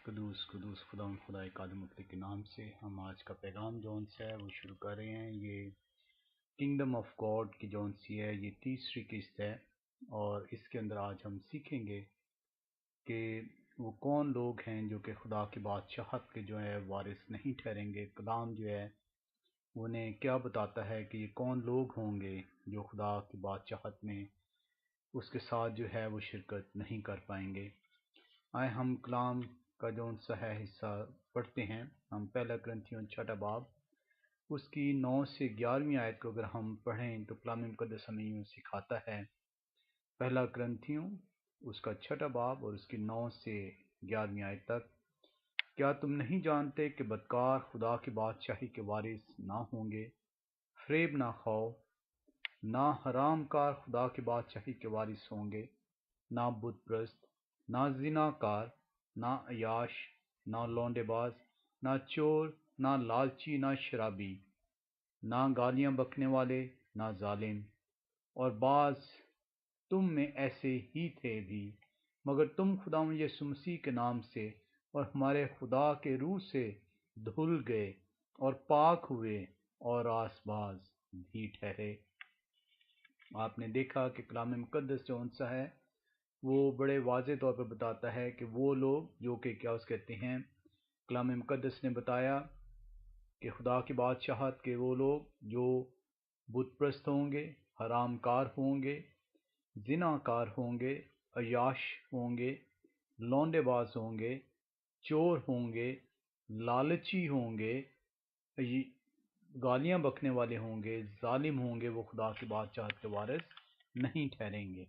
قدوس قدوس خدا خدا قادم مطلق کے نام سے ہم آج کا پیغام جون سا ہے وہ شروع کر رہے ہیں۔ یہ کنگڈم آف گاڈ کی جون سی ہے، یہ تیسری قسط ہے، اور اس کے اندر آج ہم سیکھیں گے کہ وہ کون لوگ ہیں جو کہ خدا کی بادشاہت کے جو ہے وارث نہیں ٹھہریں گے۔ کلام جو ہے وہ انہیں کیا بتاتا ہے کہ یہ کون لوگ ہوں گے جو خدا کی بادشاہت میں اس کے ساتھ جو ہے وہ شرکت نہیں کر پائیں گے۔ آئے ہم کلام کا جو سا ہے حصہ پڑھتے ہیں۔ ہم پہلا کرنتھیوں 6 باب اس کی 9 سے 11ویں آیت کو اگر ہم پڑھیں تو کلام مقدس ہمیں یوں سکھاتا ہے۔ پہلا کرنتھیوں اس کا 6 باب اور اس کی 9 سے 11ویں آیت تک۔ کیا تم نہیں جانتے کہ بدکار خدا کی بادشاہی کے وارث نہ ہوں گے؟ فریب نہ کھاؤ، نہ حرام کار خدا کی بادشاہی کے وارث ہوں گے، نہ بت پرست، نہ زنا کار، نہ عیاش، نہ لونڈے باز، نہ چور، نہ لالچی، نہ شرابی، نہ گالیاں بکنے والے، نہ ظالم۔ اور بعض تم میں ایسے ہی تھے بھی، مگر تم خدا یسوع مسیح کے نام سے اور ہمارے خدا کے روح سے دھل گئے اور پاک ہوئے اور راست باز بھی ٹھہرے۔ آپ نے دیکھا کہ کلام مقدس جو سا ہے وہ بڑے واضح طور پر بتاتا ہے کہ وہ لوگ جو کہ کیا اس کہتے ہیں، کلام مقدس نے بتایا کہ خدا کی بادشاہت کے وہ لوگ جو بت پرست ہوں گے، حرام کار ہوں گے، زنا کار ہوں گے، عیاش ہوں گے، لونڈے باز ہوں گے، چور ہوں گے، لالچی ہوں گے، گالیاں بکنے والے ہوں گے، ظالم ہوں گے، وہ خدا کی بادشاہت کے وارث نہیں ٹھہریں گے۔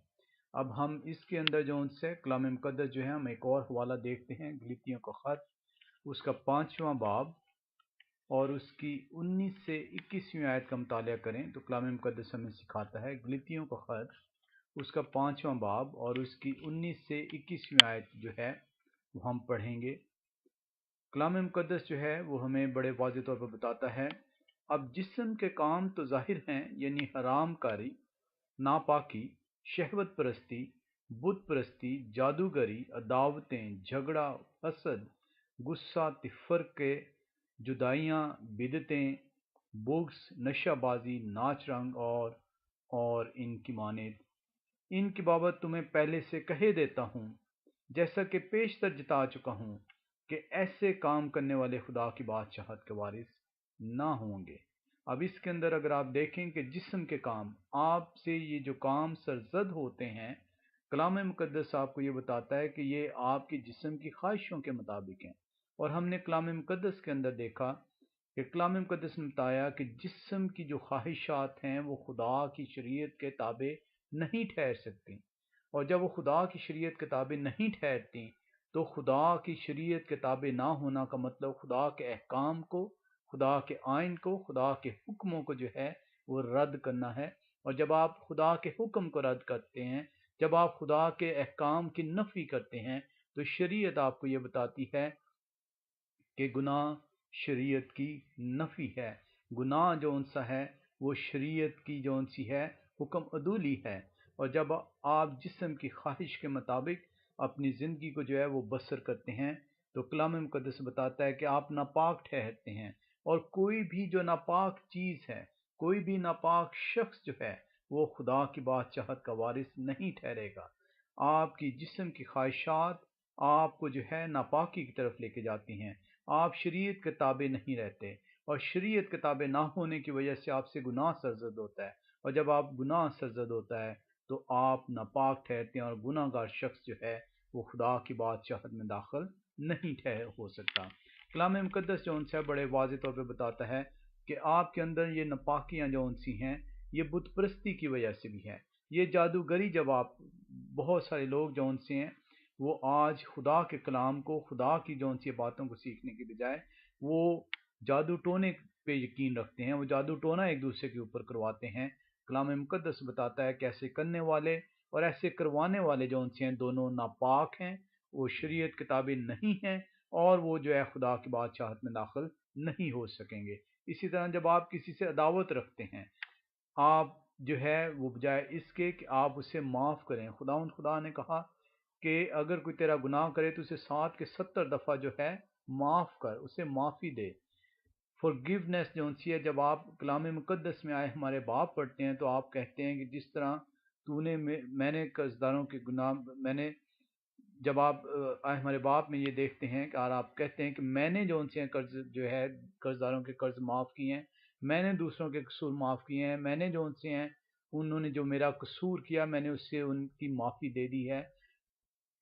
اب ہم اس کے اندر جو ان سے کلام مقدس جو ہے ہم ایک اور حوالہ دیکھتے ہیں، گلاطیوں کا خط اس کا 5واں باب اور اس کی 19 سے 21ویں آیت کا مطالعہ کریں تو کلام مقدس ہمیں سکھاتا ہے۔ گلاطیوں کا خط اس کا 5واں باب اور اس کی 19 سے 21ویں آیت جو ہے وہ ہم پڑھیں گے۔ کلام مقدس جو ہے وہ ہمیں بڑے واضح طور پر بتاتا ہے، اب جسم کے کام تو ظاہر ہیں، یعنی حرام کاری، ناپاکی، شہوت پرستی، بت پرستی، جادوگری، عداوتیں، جھگڑا، حسد، غصہ، تفرقے، جدائیاں، بدعتیں، بغض، نشہ بازی، ناچ رنگ اور ان کی مانند۔ ان کی بابت تمہیں پہلے سے کہے دیتا ہوں، جیسا کہ پیشتر جتا چکا ہوں، کہ ایسے کام کرنے والے خدا کی بادشاہت کے وارث نہ ہوں گے۔ اب اس کے اندر اگر آپ دیکھیں کہ جسم کے کام، آپ سے یہ جو کام سرزد ہوتے ہیں، کلام مقدس آپ کو یہ بتاتا ہے کہ یہ آپ کی جسم کی خواہشوں کے مطابق ہیں۔ اور ہم نے کلام مقدس کے اندر دیکھا کہ کلام مقدس نے بتایا کہ جسم کی جو خواہشات ہیں وہ خدا کی شریعت کے تابع نہیں ٹھہر سکتی، اور جب وہ خدا کی شریعت کے تابع نہیں ٹھہرتی تو خدا کی شریعت کے تابع نہ ہونا کا مطلب خدا کے احکام کو، خدا کے آئین کو، خدا کے حکموں کو جو ہے وہ رد کرنا ہے۔ اور جب آپ خدا کے حکم کو رد کرتے ہیں، جب آپ خدا کے احکام کی نفی کرتے ہیں تو شریعت آپ کو یہ بتاتی ہے کہ گناہ شریعت کی نفی ہے۔ گناہ جو ان سا ہے وہ شریعت کی جو ان سی ہے حکم عدولی ہے۔ اور جب آپ جسم کی خواہش کے مطابق اپنی زندگی کو جو ہے وہ بسر کرتے ہیں تو کلام مقدس بتاتا ہے کہ آپ ناپاک ٹھہرتے ہیں، اور کوئی بھی جو ناپاک چیز ہے، کوئی بھی ناپاک شخص جو ہے وہ خدا کی بادشاہت کا وارث نہیں ٹھہرے گا۔ آپ کی جسم کی خواہشات آپ کو جو ہے ناپاکی کی طرف لے کے جاتی ہیں، آپ شریعت کے تابع نہیں رہتے، اور شریعت کے تابع نہ ہونے کی وجہ سے آپ سے گناہ سرزد ہوتا ہے، اور جب آپ گناہ سرزد ہوتا ہے تو آپ ناپاک ٹھہرتے ہیں، اور گناہ گار شخص جو ہے وہ خدا کی بادشاہت میں داخل نہیں ہو سکتا۔ کلام مقدس جو ان سے بڑے واضح طور پہ بتاتا ہے کہ آپ کے اندر یہ ناپاکیاں جو ان سی ہیں یہ بت پرستی کی وجہ سے بھی ہے، یہ جادوگری۔ جب آپ بہت سارے لوگ جو ان سے ہیں وہ آج خدا کے کلام کو، خدا کی جو ان سی باتوں کو سیکھنے کی بجائے وہ جادو ٹونے پہ یقین رکھتے ہیں، وہ جادو ٹونا ایک دوسرے کے اوپر کرواتے ہیں۔ کلام مقدس بتاتا ہے کہ ایسے کرنے والے اور ایسے کروانے والے جو ان سے ہیں دونوں ناپاک ہیں، وہ شریعت کے تابع نہیں ہیں، اور وہ جو ہے خدا کی بادشاہت میں داخل نہیں ہو سکیں گے۔ اسی طرح جب آپ کسی سے عداوت رکھتے ہیں، آپ جو ہے وہ بجائے اس کے کہ آپ اسے معاف کریں، خدا نے کہا کہ اگر کوئی تیرا گناہ کرے تو اسے 7 کے 70 دفعہ جو ہے معاف کر، اسے معافی دے۔ forgiveness جو ہے، جب آپ کلام مقدس میں آئے ہمارے باپ پڑھتے ہیں تو آپ کہتے ہیں کہ جس طرح تو نے میں نے قرضداروں کے گناہ، میں نے، جب آپ آئے ہمارے باپ میں یہ دیکھتے ہیں کہ اور آپ کہتے ہیں کہ میں نے جو ان سے قرض جو ہے قرضداروں کے قرض معاف کیے ہیں، میں نے دوسروں کے قصور معاف کیے ہیں، میں نے جو ان سے ہیں انہوں نے جو میرا قصور کیا میں نے اس سے ان کی معافی دے دی ہے،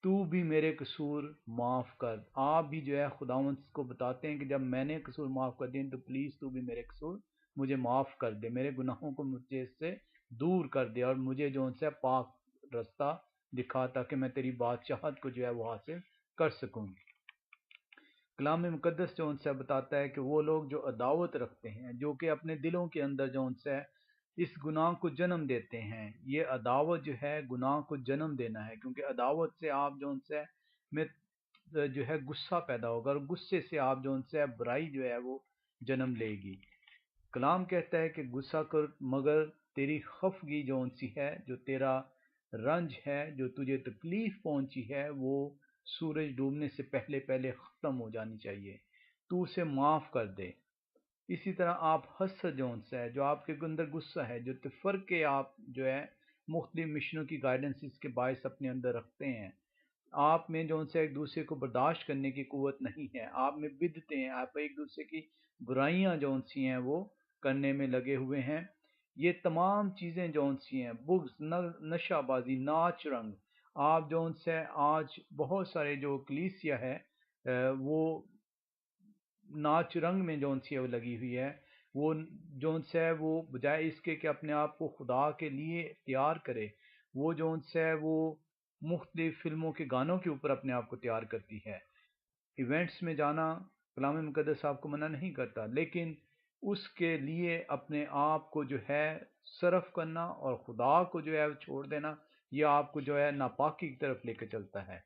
تو بھی میرے قصور معاف کر۔ آپ بھی جو ہے خداوند کو بتاتے ہیں کہ جب میں نے قصور معاف کر دیے تو پلیز تو بھی میرے قصور مجھے معاف کر دے، میرے گناہوں کو مجھے اس سے دور کر دے اور مجھے جو ان سے پاک رستہ دکھا تاکہ میں تیری بادشاہت کو جو ہے وہ حاصل کر سکوں۔ کلام مقدس جو ان سے بتاتا ہے کہ وہ لوگ جو عداوت رکھتے ہیں، جو کہ اپنے دلوں کے اندر جو ان سے اس گناہ کو جنم دیتے ہیں، یہ عداوت جو ہے گناہ کو جنم دینا ہے، کیونکہ عداوت سے آپ جو ان سے میں جو ہے غصہ پیدا ہوگا اور غصے سے آپ جو ان سے برائی جو ہے وہ جنم لے گی۔ کلام کہتا ہے کہ غصہ کر مگر تیری خفگی جو ان سی ہے، جو تیرا رنج ہے، جو تجھے تکلیف پہنچی ہے، وہ سورج ڈوبنے سے پہلے پہلے ختم ہو جانی چاہیے، تو اسے معاف کر دے۔ اسی طرح آپ حسد جو ان سے ہے، جو آپ کے اندر غصہ ہے، جو تفرقے آپ جو ہے مختلف مشنوں کی گائیڈنس کے باعث اپنے اندر رکھتے ہیں، آپ میں جو ان سے ایک دوسرے کو برداشت کرنے کی قوت نہیں ہے، آپ میں بدتے ہیں، آپ ایک دوسرے کی برائیاں جو ان سی ہیں وہ کرنے میں لگے ہوئے ہیں، یہ تمام چیزیں جو ان سی ہیں، بغض، نشہ بازی، ناچ رنگ، آپ جو ان سے آج بہت سارے جو کلیسیا ہے وہ ناچ رنگ میں جو ان سی وہ لگی ہوئی ہے، وہ جو ان سے وہ بجائے اس کے کہ اپنے آپ کو خدا کے لیے تیار کرے، وہ جو ان سے وہ مختلف فلموں کے گانوں کے اوپر اپنے آپ کو تیار کرتی ہے۔ ایونٹس میں جانا کلام مقدس آپ کو منع نہیں کرتا، لیکن اس کے لیے اپنے آپ کو جو ہے صرف کرنا اور خدا کو جو ہے چھوڑ دینا، یہ آپ کو جو ہے ناپاکی کی طرف لے کے چلتا ہے۔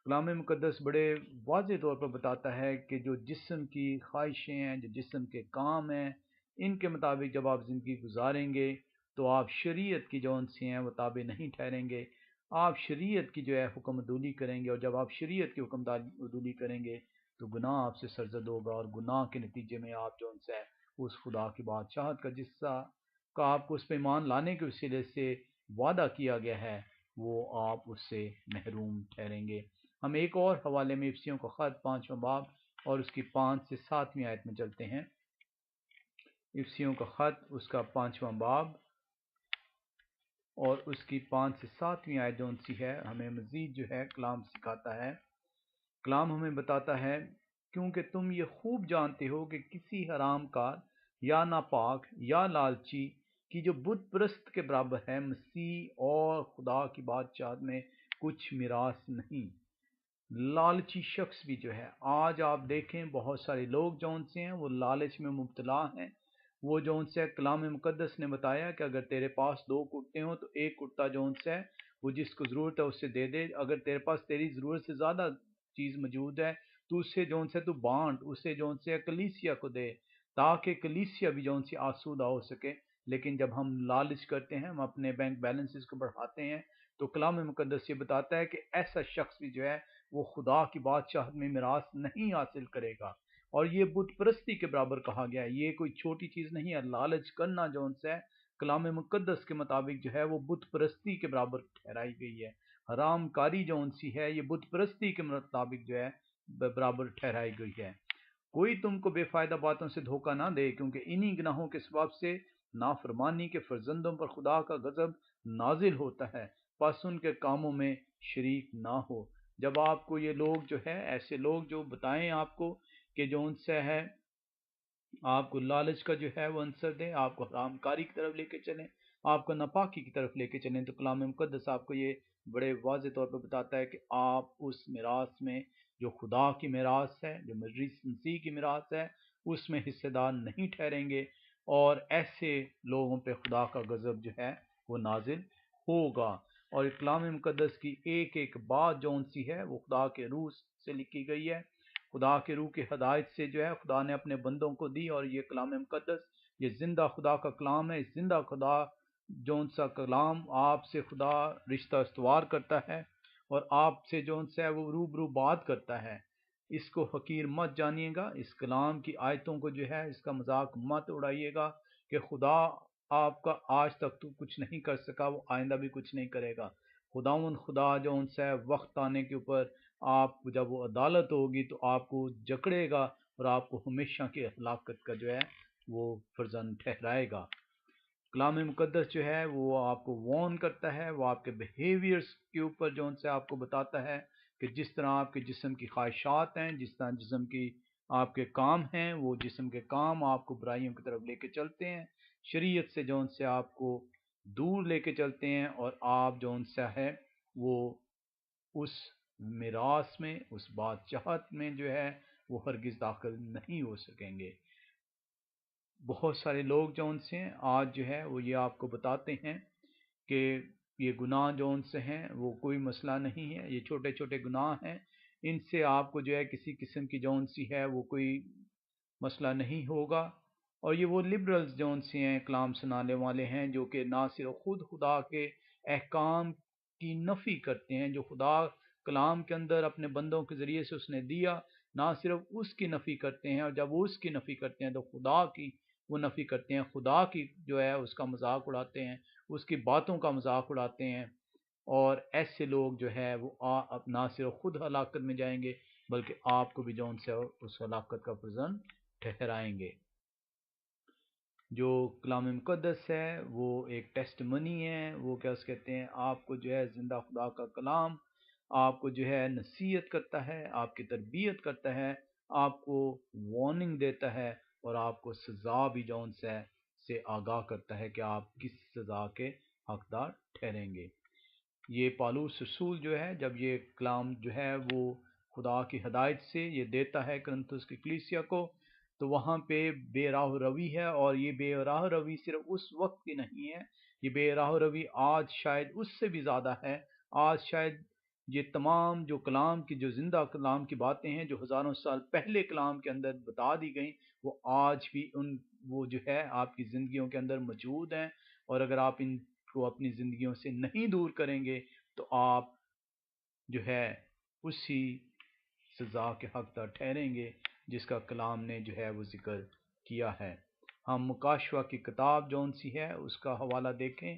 کلام مقدس بڑے واضح طور پر بتاتا ہے کہ جو جسم کی خواہشیں ہیں، جو جسم کے کام ہیں، ان کے مطابق جب آپ زندگی گزاریں گے تو آپ شریعت کی جو ان سے ہیں وہ تابع نہیں ٹھہریں گے، آپ شریعت کی جو ہے حکم عدولی کریں گے، اور جب آپ شریعت کی حکم عدولی کریں گے تو گناہ آپ سے سرزد ہوگا، اور گناہ کے نتیجے میں آپ جو ان سے اس خدا کی بادشاہت کا جسہ کا آپ کو اس پہ ایمان لانے کے وسیلے سے وعدہ کیا گیا ہے، وہ آپ اس سے محروم ٹھہریں گے۔ ہم ایک اور حوالے میں افسیوں کا خط 5واں باب اور اس کی 5 سے 7ویں آیت میں چلتے ہیں۔ افسیوں کا خط اس کا 5واں باب اور اس کی 5 سے 7ویں آیت جو ان سی ہے، ہمیں مزید جو ہے کلام سکھاتا ہے۔ کلام ہمیں بتاتا ہے کیونکہ تم یہ خوب جانتے ہو کہ کسی حرام کار یا ناپاک یا لالچی کی جو بت پرست کے برابر ہے مسیح اور خدا کی بادشاہت میں کچھ میراث نہیں۔ لالچی شخص بھی جو ہے، آج آپ دیکھیں بہت سارے لوگ جو ان سے ہیں وہ لالچ میں مبتلا ہیں، وہ جو ان سے کلام مقدس نے بتایا کہ اگر تیرے پاس 2 کرتے ہوں تو ایک کرتا جو ان سے ہے وہ جس کو ضرورت ہے اسے دے دے، اگر تیرے پاس تیری ضرورت سے زیادہ چیز موجود ہے تو اسے جو ان سے تو بانٹ، اسے جو ان سے کلیسیا کو دے تاکہ کلیسیا بھی جو ان سے آسودہ ہو سکے۔ لیکن جب ہم لالچ کرتے ہیں، ہم اپنے بینک بیلنسز کو بڑھاتے ہیں، تو کلام مقدس یہ بتاتا ہے کہ ایسا شخص بھی جو ہے وہ خدا کی بادشاہت میں میراث نہیں حاصل کرے گا، اور یہ بت پرستی کے برابر کہا گیا ہے، یہ کوئی چھوٹی چیز نہیں ہے۔ لالچ کرنا جو ان سے کلام مقدس کے مطابق جو ہے وہ بت پرستی کے برابر ٹھہرائی گئی ہے، حرام کاری جو ان سی ہے یہ بت پرستی کے مطابق جو ہے برابر ٹھہرائی گئی ہے۔ کوئی تم کو بے فائدہ باتوں سے دھوکہ نہ دے، کیونکہ انہی گناہوں کے سبب سے نافرمانی کے فرزندوں پر خدا کا غضب نازل ہوتا ہے، پس ان کے کاموں میں شریک نہ ہو۔ جب آپ کو یہ لوگ جو ہے ایسے لوگ جو بتائیں آپ کو کہ جو ان سے ہے آپ کو لالچ کا جو ہے وہ عنصر دیں، آپ کو حرام کاری کی طرف لے کے چلیں، آپ کو ناپاکی کی طرف لے کے چلیں، تو کلام مقدس آپ کو یہ بڑے واضح طور پر بتاتا ہے کہ آپ اس میراث میں جو خدا کی میراث ہے، جو مسیح کی میراث ہے، اس میں حصے دار نہیں ٹھہریں گے، اور ایسے لوگوں پہ خدا کا غضب جو ہے وہ نازل ہوگا۔ اور کلام مقدس کی ایک ایک بات جو ان سی ہے وہ خدا کے روح سے لکھی گئی ہے، خدا کے روح کی ہدایت سے جو ہے خدا نے اپنے بندوں کو دی، اور یہ کلام مقدس یہ زندہ خدا کا کلام ہے۔ زندہ خدا جو ان سا کلام آپ سے خدا رشتہ استوار کرتا ہے، اور آپ سے جو سے وہ روبرو بات کرتا ہے، اس کو حقیر مت جانیے گا، اس کلام کی آیتوں کو جو ہے اس کا مذاق مت اڑائیے گا کہ خدا آپ کا آج تک تو کچھ نہیں کر سکا، وہ آئندہ بھی کچھ نہیں کرے گا۔ خداوند خدا جو ان سے وقت آنے کے اوپر آپ جب وہ عدالت ہوگی تو آپ کو جکڑے گا اور آپ کو ہمیشہ کی ہلاکت کا جو ہے وہ فرزند ٹھہرائے گا۔ کلام مقدس جو ہے وہ آپ کو وارن کرتا ہے، وہ آپ کے بیہیویئرس کے اوپر جو ان سے آپ کو بتاتا ہے کہ جس طرح آپ کے جسم کی خواہشات ہیں، جس طرح جسم کی آپ کے کام ہیں، وہ جسم کے کام آپ کو برائیوں کی طرف لے کے چلتے ہیں، شریعت سے جو ان سے آپ کو دور لے کے چلتے ہیں، اور آپ جو ان سے ہے وہ اس میراث میں، اس بادشاہت میں جو ہے وہ ہرگز داخل نہیں ہو سکیں گے۔ بہت سارے لوگ جو ان سے ہیں آج جو ہے وہ یہ آپ کو بتاتے ہیں کہ یہ گناہ جو ان سے ہیں وہ کوئی مسئلہ نہیں ہے، یہ چھوٹے چھوٹے گناہ ہیں، ان سے آپ کو جو ہے کسی قسم کی جو ان سی ہے وہ کوئی مسئلہ نہیں ہوگا۔ اور یہ وہ لبرلز جو ان سے ہیں، کلام سنانے والے ہیں، جو کہ نہ صرف خود خدا کے احکام کی نفی کرتے ہیں جو خدا کلام کے اندر اپنے بندوں کے ذریعے سے اس نے دیا، نہ صرف اس کی نفی کرتے ہیں، اور جب وہ اس کی نفی کرتے ہیں تو خدا کی وہ نفی کرتے ہیں، خدا کی جو ہے اس کا مذاق اڑاتے ہیں، اس کی باتوں کا مذاق اڑاتے ہیں۔ اور ایسے لوگ جو ہے وہ نہ صرف خود ہلاکت میں جائیں گے بلکہ آپ کو بھی جو ان سے اس ہلاکت کا فرزند ٹھہرائیں گے۔ جو کلام مقدس ہے وہ ایک ٹیسٹ منی ہے، وہ کیا اس کہتے ہیں، آپ کو جو ہے زندہ خدا کا کلام آپ کو جو ہے نصیحت کرتا ہے، آپ کی تربیت کرتا ہے، آپ کو وارننگ دیتا ہے، اور آپ کو سزا بھی جو ان سے آگاہ کرتا ہے کہ آپ کس سزا کے حقدار ٹھہریں گے۔ یہ پالوس رسول جو ہے جب یہ کلام جو ہے وہ خدا کی ہدایت سے یہ دیتا ہے کرنتھس کی کلیسیا کو، تو وہاں پہ بے راہ روی ہے، اور یہ بے راہ روی صرف اس وقت کی نہیں ہے، یہ بے راہ روی آج شاید اس سے بھی زیادہ ہے۔ آج شاید یہ تمام جو کلام کی جو زندہ کلام کی باتیں ہیں جو ہزاروں سال پہلے کلام کے اندر بتا دی گئیں، وہ آج بھی وہ جو ہے آپ کی زندگیوں کے اندر موجود ہیں، اور اگر آپ ان کو اپنی زندگیوں سے نہیں دور کریں گے تو آپ جو ہے اسی سزا کے حقدار ٹھہریں گے جس کا کلام نے جو ہے وہ ذکر کیا ہے۔ ہم مکاشفہ کی کتاب جون سی ہے اس کا حوالہ دیکھیں،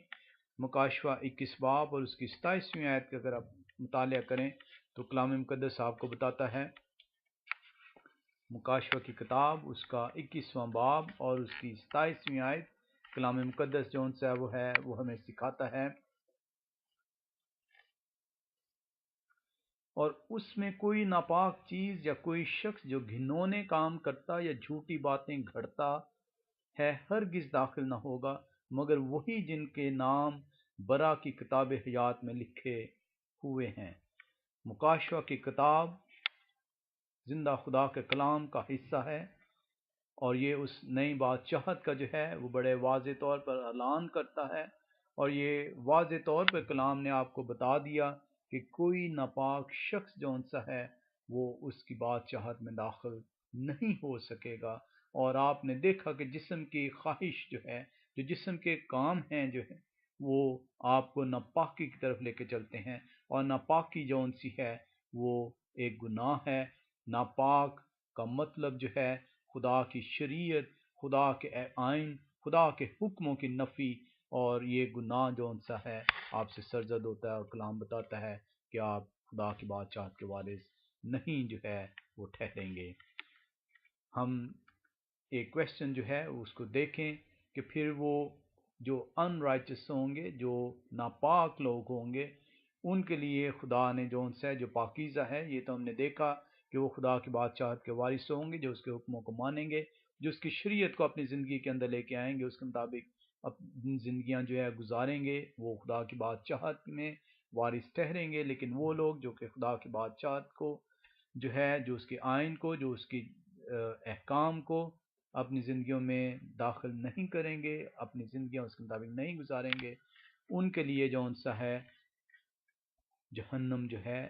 مکاشفہ 21 باب اور اس کی 27ویں آیت کا اگر آپ مطالعہ کریں تو کلام مقدس آپ کو بتاتا ہے، مکاشفہ کی کتاب اس کا 21واں باب اور اس کی 27ویں آیت، کلام مقدس جو ان سے وہ ہے وہ ہمیں سکھاتا ہے، اور اس میں کوئی ناپاک چیز یا کوئی شخص جو گھنونے کام کرتا یا جھوٹی باتیں گھڑتا ہے ہرگز داخل نہ ہوگا، مگر وہی جن کے نام برا کی کتاب حیات میں لکھے ہوئے ہیں۔ مکاشفہ کی کتاب زندہ خدا کے کلام کا حصہ ہے، اور یہ اس نئی بادشاہت کا جو ہے وہ بڑے واضح طور پر اعلان کرتا ہے، اور یہ واضح طور پر کلام نے آپ کو بتا دیا کہ کوئی ناپاک شخص جو ان سا ہے وہ اس کی بادشاہت میں داخل نہیں ہو سکے گا۔ اور آپ نے دیکھا کہ جسم کی خواہش جو ہے، جو جسم کے کام ہیں جو ہے وہ آپ کو ناپاکی کی طرف لے کے چلتے ہیں، اور ناپاکی جو ان سی ہے وہ ایک گناہ ہے۔ ناپاک کا مطلب جو ہے خدا کی شریعت، خدا کے آئین، خدا کے حکموں کی نفی، اور یہ گناہ جو ان سا ہے آپ سے سرزد ہوتا ہے، اور کلام بتاتا ہے کہ آپ خدا کی بادشاہت کے وارث نہیں جو ہے وہ ٹھہریں گے۔ ہم ایک کویسچن جو ہے اس کو دیکھیں کہ پھر وہ جو ان رائچس ہوں گے، جو ناپاک لوگ ہوں گے، ان کے لیے خدا نے جو ان سے جو پاکیزہ ہے، یہ تو ہم نے دیکھا کہ وہ خدا کی بادشاہت کے وارث ہوں گے، جو اس کے حکموں کو مانیں گے، جو اس کی شریعت کو اپنی زندگی کے اندر لے کے آئیں گے، اس کے مطابق اپنی زندگیاں جو ہے گزاریں گے، وہ خدا کی بادشاہت میں وارث ٹھہریں گے۔ لیکن وہ لوگ جو کہ خدا کی بادشاہت کو جو ہے، جو اس کے آئین کو، جو اس کی احکام کو اپنی زندگیوں میں داخل نہیں کریں گے، اپنی زندگیاں اس کے مطابق نہیں گزاریں گے، ان کے لیے جو ان سا ہے جہنم جو ہے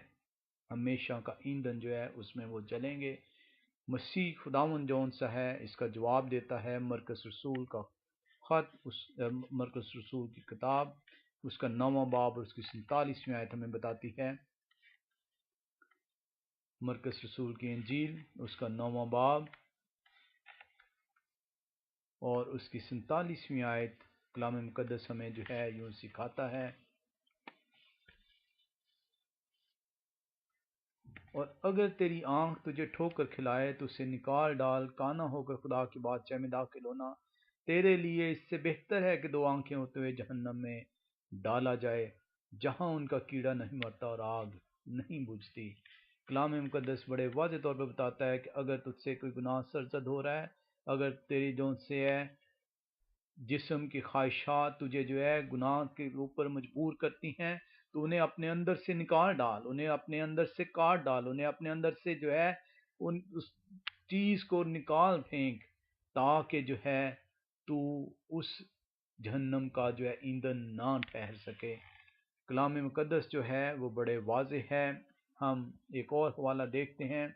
ہمیشہ کا ایندھن جو ہے اس میں وہ جلیں گے۔ مسیح خداوند جو ان سا ہے اس کا جواب دیتا ہے، مرکز رسول کا خط، مرکز رسول کی کتاب اس کا 9واں باب اور اس کی 47ویں آیت ہمیں بتاتی ہے مرکز رسول کی انجیل اس کا 9واں باب اور اس کی 47ویں آیت کلام مقدس ہمیں جو ہے یوں سکھاتا ہے، اور اگر تیری آنکھ تجھے ٹھوکر کھلائے تو اسے نکال ڈال، کانا ہو کر خدا کی بادشاہی میں داخل ہونا تیرے لیے اس سے بہتر ہے کہ 2 آنکھیں ہوتے ہوئے جہنم میں ڈالا جائے، جہاں ان کا کیڑا نہیں مرتا اور آگ نہیں بجھتی۔ کلام مقدس بڑے واضح طور پہ بتاتا ہے کہ اگر تجھ سے کوئی گناہ سرزد ہو رہا ہے، اگر تیری جو سے ہے جسم کی خواہشات تجھے جو ہے گناہ کے اوپر مجبور کرتی ہیں، تو انہیں اپنے اندر سے نکال ڈال، انہیں اپنے اندر سے کاٹ ڈال، انہیں اپنے اندر سے جو ہے اس چیز کو نکال پھینک، تاکہ جو ہے تو اس جہنم کا جو ہے ایندھن نہ ٹھہر سکے۔ کلام مقدس جو ہے وہ بڑے واضح ہے۔ ہم ایک اور حوالہ دیکھتے ہیں،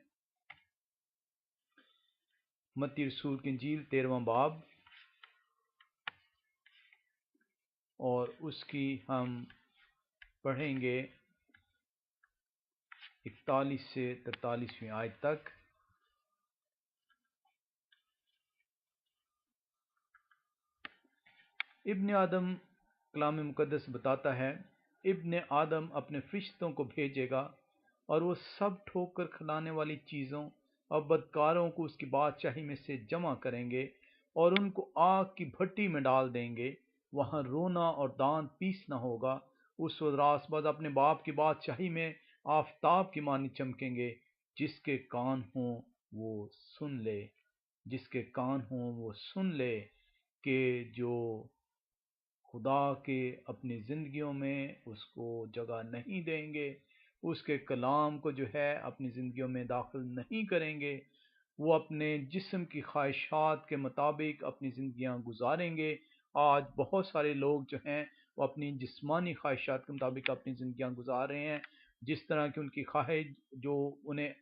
متی رسول کی انجیل 13واں باب اور اس کی ہم پڑھیں گے 41 سے 43ویں آیت تک۔ ابن آدم، کلام مقدس بتاتا ہے، ابن آدم اپنے فرشتوں کو بھیجے گا اور وہ سب ٹھوکر کھلانے والی چیزوں اور بدکاروں کو اس کی بادشاہی میں سے جمع کریں گے اور ان کو آگ کی بھٹی میں ڈال دیں گے، وہاں رونا اور دانت پیسنا ہوگا۔ اس وقت راست باز اپنے باپ کی بادشاہی میں آفتاب کی مانی چمکیں گے۔ جس کے کان ہوں وہ سن لے، جس کے کان ہوں وہ سن لے کہ جو خدا کے اپنی زندگیوں میں اس کو جگہ نہیں دیں گے، اس کے کلام کو جو ہے اپنی زندگیوں میں داخل نہیں کریں گے، وہ اپنے جسم کی خواہشات کے مطابق اپنی زندگیاں گزاریں گے۔ آج بہت سارے لوگ جو ہیں وہ اپنی جسمانی خواہشات کے مطابق اپنی زندگیاں گزار رہے ہیں، جس طرح کی ان کی خواہش جو انہیں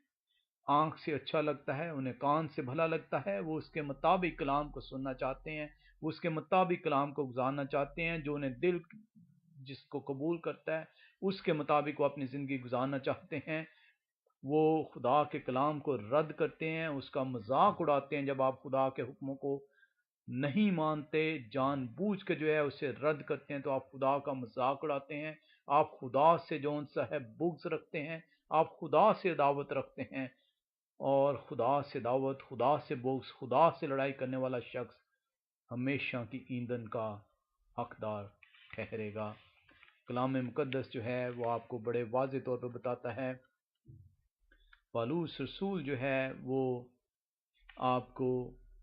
آنکھ سے اچھا لگتا ہے، انہیں کان سے بھلا لگتا ہے، وہ اس کے مطابق کلام کو سننا چاہتے ہیں، وہ اس کے مطابق کلام کو گزارنا چاہتے ہیں، جو انہیں دل جس کو قبول کرتا ہے اس کے مطابق وہ اپنی زندگی گزارنا چاہتے ہیں۔ وہ خدا کے کلام کو رد کرتے ہیں، اس کا مذاق اڑاتے ہیں۔ جب آپ خدا کے حکموں کو نہیں مانتے، جان بوجھ کے جو ہے اسے رد کرتے ہیں، تو آپ خدا کا مذاق اڑاتے ہیں، آپ خدا سے جو ان سا ہے بغض رکھتے ہیں، آپ خدا سے عداوت رکھتے ہیں، اور خدا سے دعوت، خدا سے بغض، خدا سے لڑائی کرنے والا شخص ہمیشہ کی ایندھن کا حقدار ٹھہرے گا۔ کلام مقدس جو ہے وہ آپ کو بڑے واضح طور پر بتاتا ہے، پالوس رسول جو ہے وہ آپ کو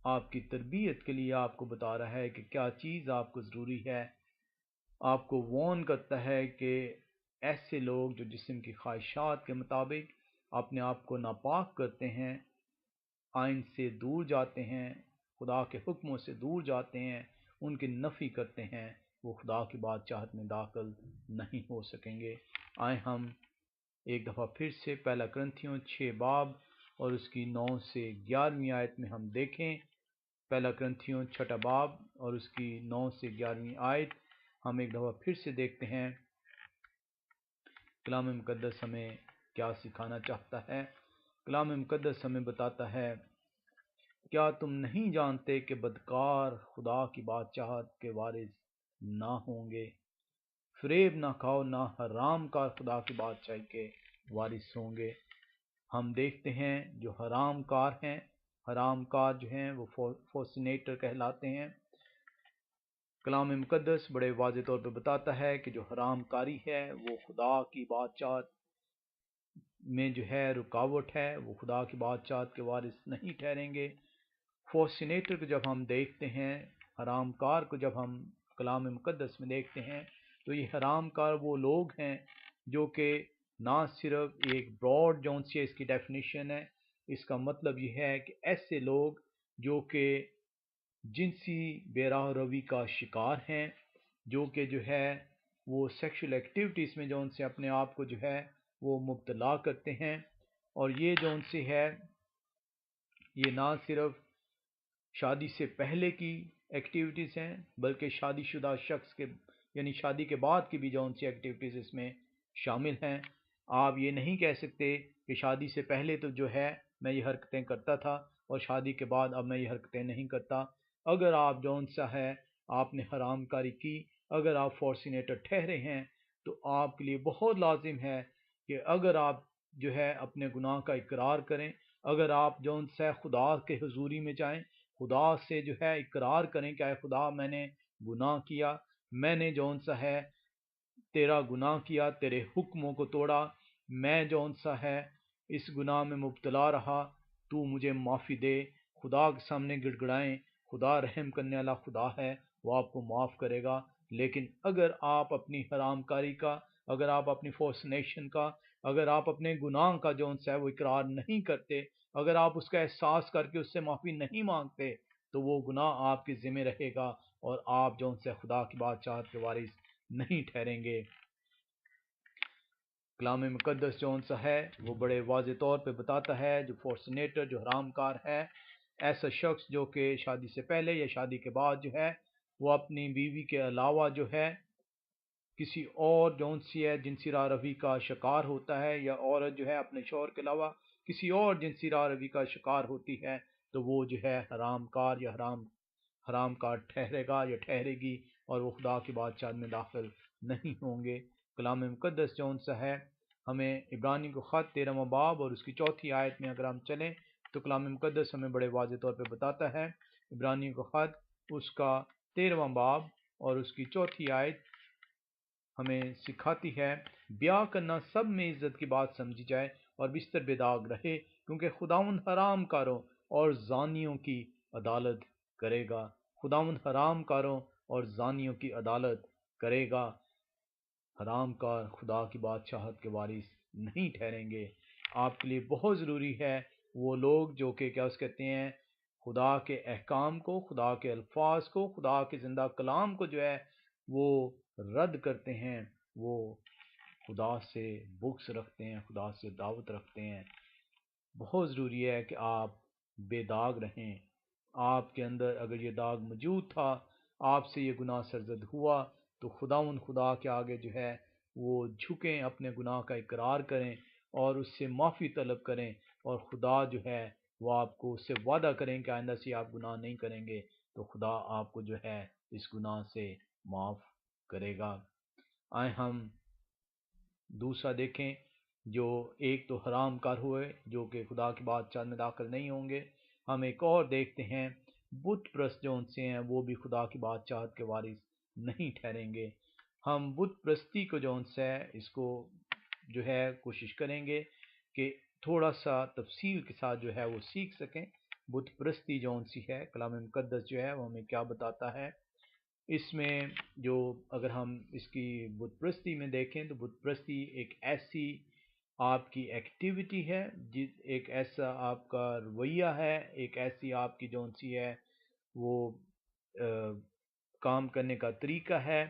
آپ کی تربیت کے لیے آپ کو بتا رہا ہے کہ کیا چیز آپ کو ضروری ہے، آپ کو وارن کرتا ہے کہ ایسے لوگ جو جسم کی خواہشات کے مطابق اپنے آپ کو ناپاک کرتے ہیں، آئین سے دور جاتے ہیں، خدا کے حکموں سے دور جاتے ہیں، ان کی نفی کرتے ہیں، وہ خدا کی بادشاہت میں داخل نہیں ہو سکیں گے۔ آئیں ہم ایک دفعہ پھر سے پہلا کرنتھیوں 6 باب اور اس کی 9 سے 11ویں آیت میں ہم دیکھیں۔ پہلا کرنتھیوں 6 باب اور اس کی 9 سے 11ویں آیت ہم ایک دفعہ پھر سے دیکھتے ہیں، کلام مقدس ہمیں کیا سکھانا چاہتا ہے۔ کلام مقدس ہمیں بتاتا ہے، کیا تم نہیں جانتے کہ بدکار خدا کی بادشاہت کے وارث نہ ہوں گے؟ فریب نہ کھاؤ، نہ حرام کار خدا کی بادشاہی کے وارث ہوں گے۔ ہم دیکھتے ہیں جو حرام کار ہیں، حرام کار جو ہیں وہ فوسینیٹر کہلاتے ہیں۔ کلام مقدس بڑے واضح طور پہ بتاتا ہے کہ جو حرام کاری ہے وہ خدا کی بادشاہت میں جو ہے رکاوٹ ہے، وہ خدا کی بادشاہت کے وارث نہیں ٹھہریں گے۔ فوسینیٹر کو جب ہم دیکھتے ہیں، حرام کار کو جب ہم کلام مقدس میں دیکھتے ہیں، تو یہ حرام کار وہ لوگ ہیں جو کہ نہ صرف ایک براڈ جون سی اس کی ڈیفینیشن ہے، اس کا مطلب یہ ہے کہ ایسے لوگ جو کہ جنسی بے راہ روی کا شکار ہیں، جو کہ جو ہے وہ سیکشل ایکٹیویٹیز میں جو ان سے اپنے آپ کو جو ہے وہ مبتلا کرتے ہیں، اور یہ جو ان سے ہے یہ نہ صرف شادی سے پہلے کی ایکٹیویٹیز ہیں بلکہ شادی شدہ شخص کے یعنی شادی کے بعد کی بھی جو ان سی ایکٹیویٹیز اس میں شامل ہیں۔ آپ یہ نہیں کہہ سکتے کہ شادی سے پہلے تو جو ہے میں یہ حرکتیں کرتا تھا اور شادی کے بعد اب میں یہ حرکتیں نہیں کرتا۔ اگر آپ جون سا ہے آپ نے حرام کاری کی، اگر آپ فورسینیٹر ٹھہرے ہیں، تو آپ کے لیے بہت لازم ہے کہ اگر آپ جو ہے اپنے گناہ کا اقرار کریں، اگر آپ جون سا خدا کے حضوری میں جائیں، خدا سے جو ہے اقرار کریں کہ اے خدا میں نے گناہ کیا، میں نے جون سا ہے تیرا گناہ کیا، تیرے حکموں کو توڑا، میں جون سا ہے اس گناہ میں مبتلا رہا، تو مجھے معافی دے۔ خدا کے سامنے گڑ گڑائیں، خدا رحم کرنے والا خدا ہے، وہ آپ کو معاف کرے گا۔ لیکن اگر آپ اپنی حرام کاری کا، اگر آپ اپنی فورسنیشن کا، اگر آپ اپنے گناہ کا جون سا ہے وہ اقرار نہیں کرتے، اگر آپ اس کا احساس کر کے اس سے معافی نہیں مانگتے، تو وہ گناہ آپ کے ذمہ رہے گا اور آپ جون سے خدا کی بادشاہت کے وارث نہیں ٹھہریں گے۔ کلام مقدس جون سا ہے وہ بڑے واضح طور پہ بتاتا ہے جو فورسنیٹر، جو حرام کار ہے، ایسا شخص جو کہ شادی سے پہلے یا شادی کے بعد جو ہے وہ اپنی بیوی کے علاوہ جو ہے کسی اور جون سی ہے جنسی راہ روی کا شکار ہوتا ہے، یا عورت جو ہے اپنے شوہر کے علاوہ کسی اور جنسی راہ روی کا شکار ہوتی ہے، تو وہ جو ہے حرام کار یا حرام کار ٹھہرے گا یا ٹھہرے گی، اور وہ خدا کی بادشاہت میں داخل نہیں ہوں گے۔ کلام مقدس جون سا ہے ہمیں عبرانی کو خط 13واں باب اور اس کی 4 آیت میں اگر ہم چلیں تو کلام مقدس ہمیں بڑے واضح طور پہ بتاتا ہے، عبرانی کو خط اس کا 13واں باب اور اس کی 4 آیت ہمیں سکھاتی ہے، بیاہ کرنا سب میں عزت کی بات سمجھی جائے اور بستر بے داغ رہے، کیونکہ خداوند حرام کاروں اور زانیوں کی عدالت کرے گا۔ خداوند حرام کاروں اور زانیوں کی عدالت کرے گا۔ حرام کار خدا کی بادشاہت کے وارث نہیں ٹھہریں گے۔ آپ کے لیے بہت ضروری ہے وہ لوگ جو کہ کیا اس کہتے ہیں خدا کے احکام کو، خدا کے الفاظ کو، خدا کے زندہ کلام کو جو ہے وہ رد کرتے ہیں، وہ خدا سے بغض رکھتے ہیں، خدا سے دعوت رکھتے ہیں۔ بہت ضروری ہے کہ آپ بے داغ رہیں۔ آپ کے اندر اگر یہ داغ موجود تھا، آپ سے یہ گناہ سرزد ہوا، تو خدا کے آگے جو ہے وہ جھکیں، اپنے گناہ کا اقرار کریں اور اس سے معافی طلب کریں، اور خدا جو ہے وہ آپ کو اس سے وعدہ کریں کہ آئندہ سے آپ گناہ نہیں کریں گے، تو خدا آپ کو جو ہے اس گناہ سے معاف کرے گا۔ آئے ہم دوسرا دیکھیں، جو ایک تو حرام کار ہوئے جو کہ خدا کی بادشاہت میں داخل نہیں ہوں گے، ہم ایک اور دیکھتے ہیں بت پرست جو ان سے ہیں وہ بھی خدا کی بادشاہت کے وارث نہیں ٹھہریں گے۔ ہم بت پرستی کو جو ان سے ہے اس کو جو ہے کوشش کریں گے کہ تھوڑا سا تفصیل کے ساتھ جو ہے وہ سیکھ سکیں۔ بت پرستی جو ان سی ہے، کلام مقدس جو ہے وہ ہمیں کیا بتاتا ہے اس میں، جو اگر ہم اس کی بت پرستی میں دیکھیں تو بت پرستی ایک ایسی آپ کی ایکٹیویٹی ہے، ایک ایسا آپ کا رویہ ہے، ایک ایسی آپ کی جون سی ہے وہ کام کرنے کا طریقہ ہے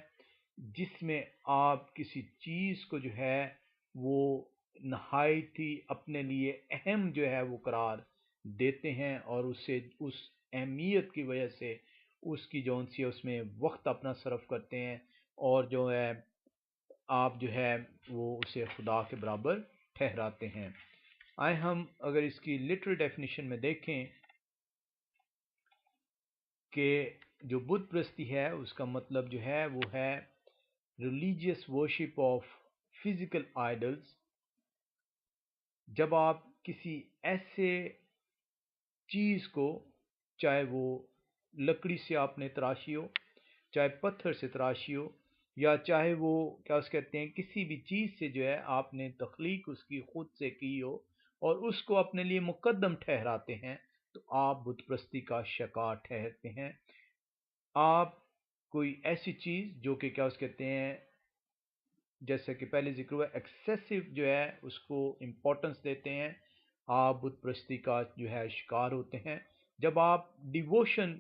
جس میں آپ کسی چیز کو جو ہے وہ نہایت ہی اپنے لیے اہم جو ہے وہ قرار دیتے ہیں، اور اسے اس اہمیت کی وجہ سے اس کی جون سی ہے اس میں وقت اپنا صرف کرتے ہیں، اور جو ہے آپ جو ہے وہ اسے خدا کے برابر ٹھہراتے ہیں۔ آئے ہم اگر اس کی لٹرل ڈیفینیشن میں دیکھیں کہ جو بت پرستی ہے اس کا مطلب جو ہے وہ ہے religious worship of physical idols. جب آپ کسی ایسے چیز کو، چاہے وہ لکڑی سے آپ نے تراشی ہو، چاہے پتھر سے تراشی ہو، یا چاہے وہ کیا اس کہتے ہیں کسی بھی چیز سے جو ہے آپ نے تخلیق اس کی خود سے کی ہو اور اس کو اپنے لیے مقدم ٹھہراتے ہیں، تو آپ بت پرستی کا شکار ٹھہرتے ہیں۔ آپ کوئی ایسی چیز جو کہ کیا اس کہتے ہیں جیسے کہ پہلے ذکر ہوا ایکسیسو جو ہے اس کو امپورٹنس دیتے ہیں، آپ بت پرستی کا جو ہے شکار ہوتے ہیں۔ جب آپ ڈیووشن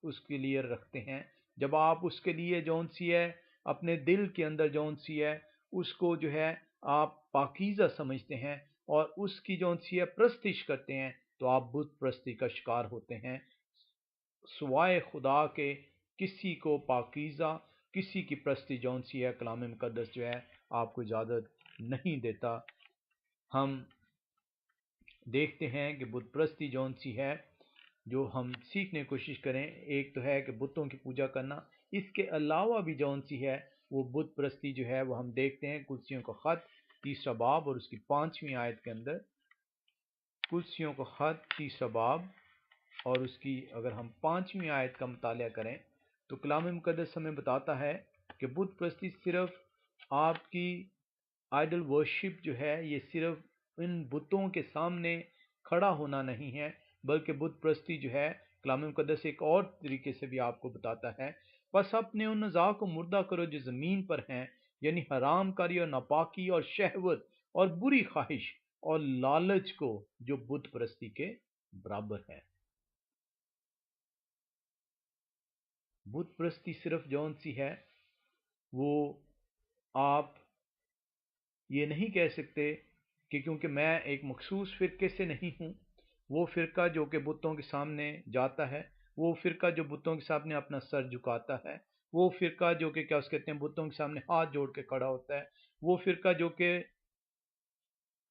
اس کے لیے رکھتے ہیں، جب آپ اس کے لیے جون سی ہے اپنے دل کے اندر جون سی ہے اس کو جو ہے آپ پاکیزہ سمجھتے ہیں اور اس کی جون سی ہے پرستش کرتے ہیں، تو آپ بت پرستی کا شکار ہوتے ہیں۔ سوائے خدا کے کسی کو پاکیزہ، کسی کی پرستی جون سی ہے کلام مقدس جو ہے آپ کو اجازت نہیں دیتا۔ ہم دیکھتے ہیں کہ بت پرستی جون سی ہے جو ہم سیکھنے کی کوشش کریں، ایک تو ہے کہ بتوں کی پوجا کرنا، اس کے علاوہ بھی جون سی ہے وہ بت پرستی جو ہے وہ ہم دیکھتے ہیں کلسیوں کا خط 3 باب اور اس کی 5ویں آیت کے اندر۔ کلسیوں کا خط 3 باب اور اس کی اگر ہم 5ویں آیت کا مطالعہ کریں تو کلام مقدس ہمیں بتاتا ہے کہ بت پرستی صرف آپ کی آئیڈل ورشپ جو ہے یہ صرف ان بتوں کے سامنے کھڑا ہونا نہیں ہے، بلکہ بت پرستی جو ہے کلام مقدس ایک اور طریقے سے بھی آپ کو بتاتا ہے، بس اپنے ان اعضاء کو مردہ کرو جو زمین پر ہیں، یعنی حرام کاری اور ناپاکی اور شہوت اور بری خواہش اور لالچ کو جو بت پرستی کے برابر ہے۔ بت پرستی صرف جون سی ہے وہ آپ یہ نہیں کہہ سکتے کہ کیونکہ میں ایک مخصوص فرقے سے نہیں ہوں، وہ فرقہ جو کہ بتوں کے سامنے جاتا ہے، وہ فرقہ جو بتوں کے سامنے اپنا سر جھکاتا ہے، وہ فرقہ جو کہ کیا اس کہتے ہیں بتوں کے سامنے ہاتھ جوڑ کے کھڑا ہوتا ہے، وہ فرقہ جو کہ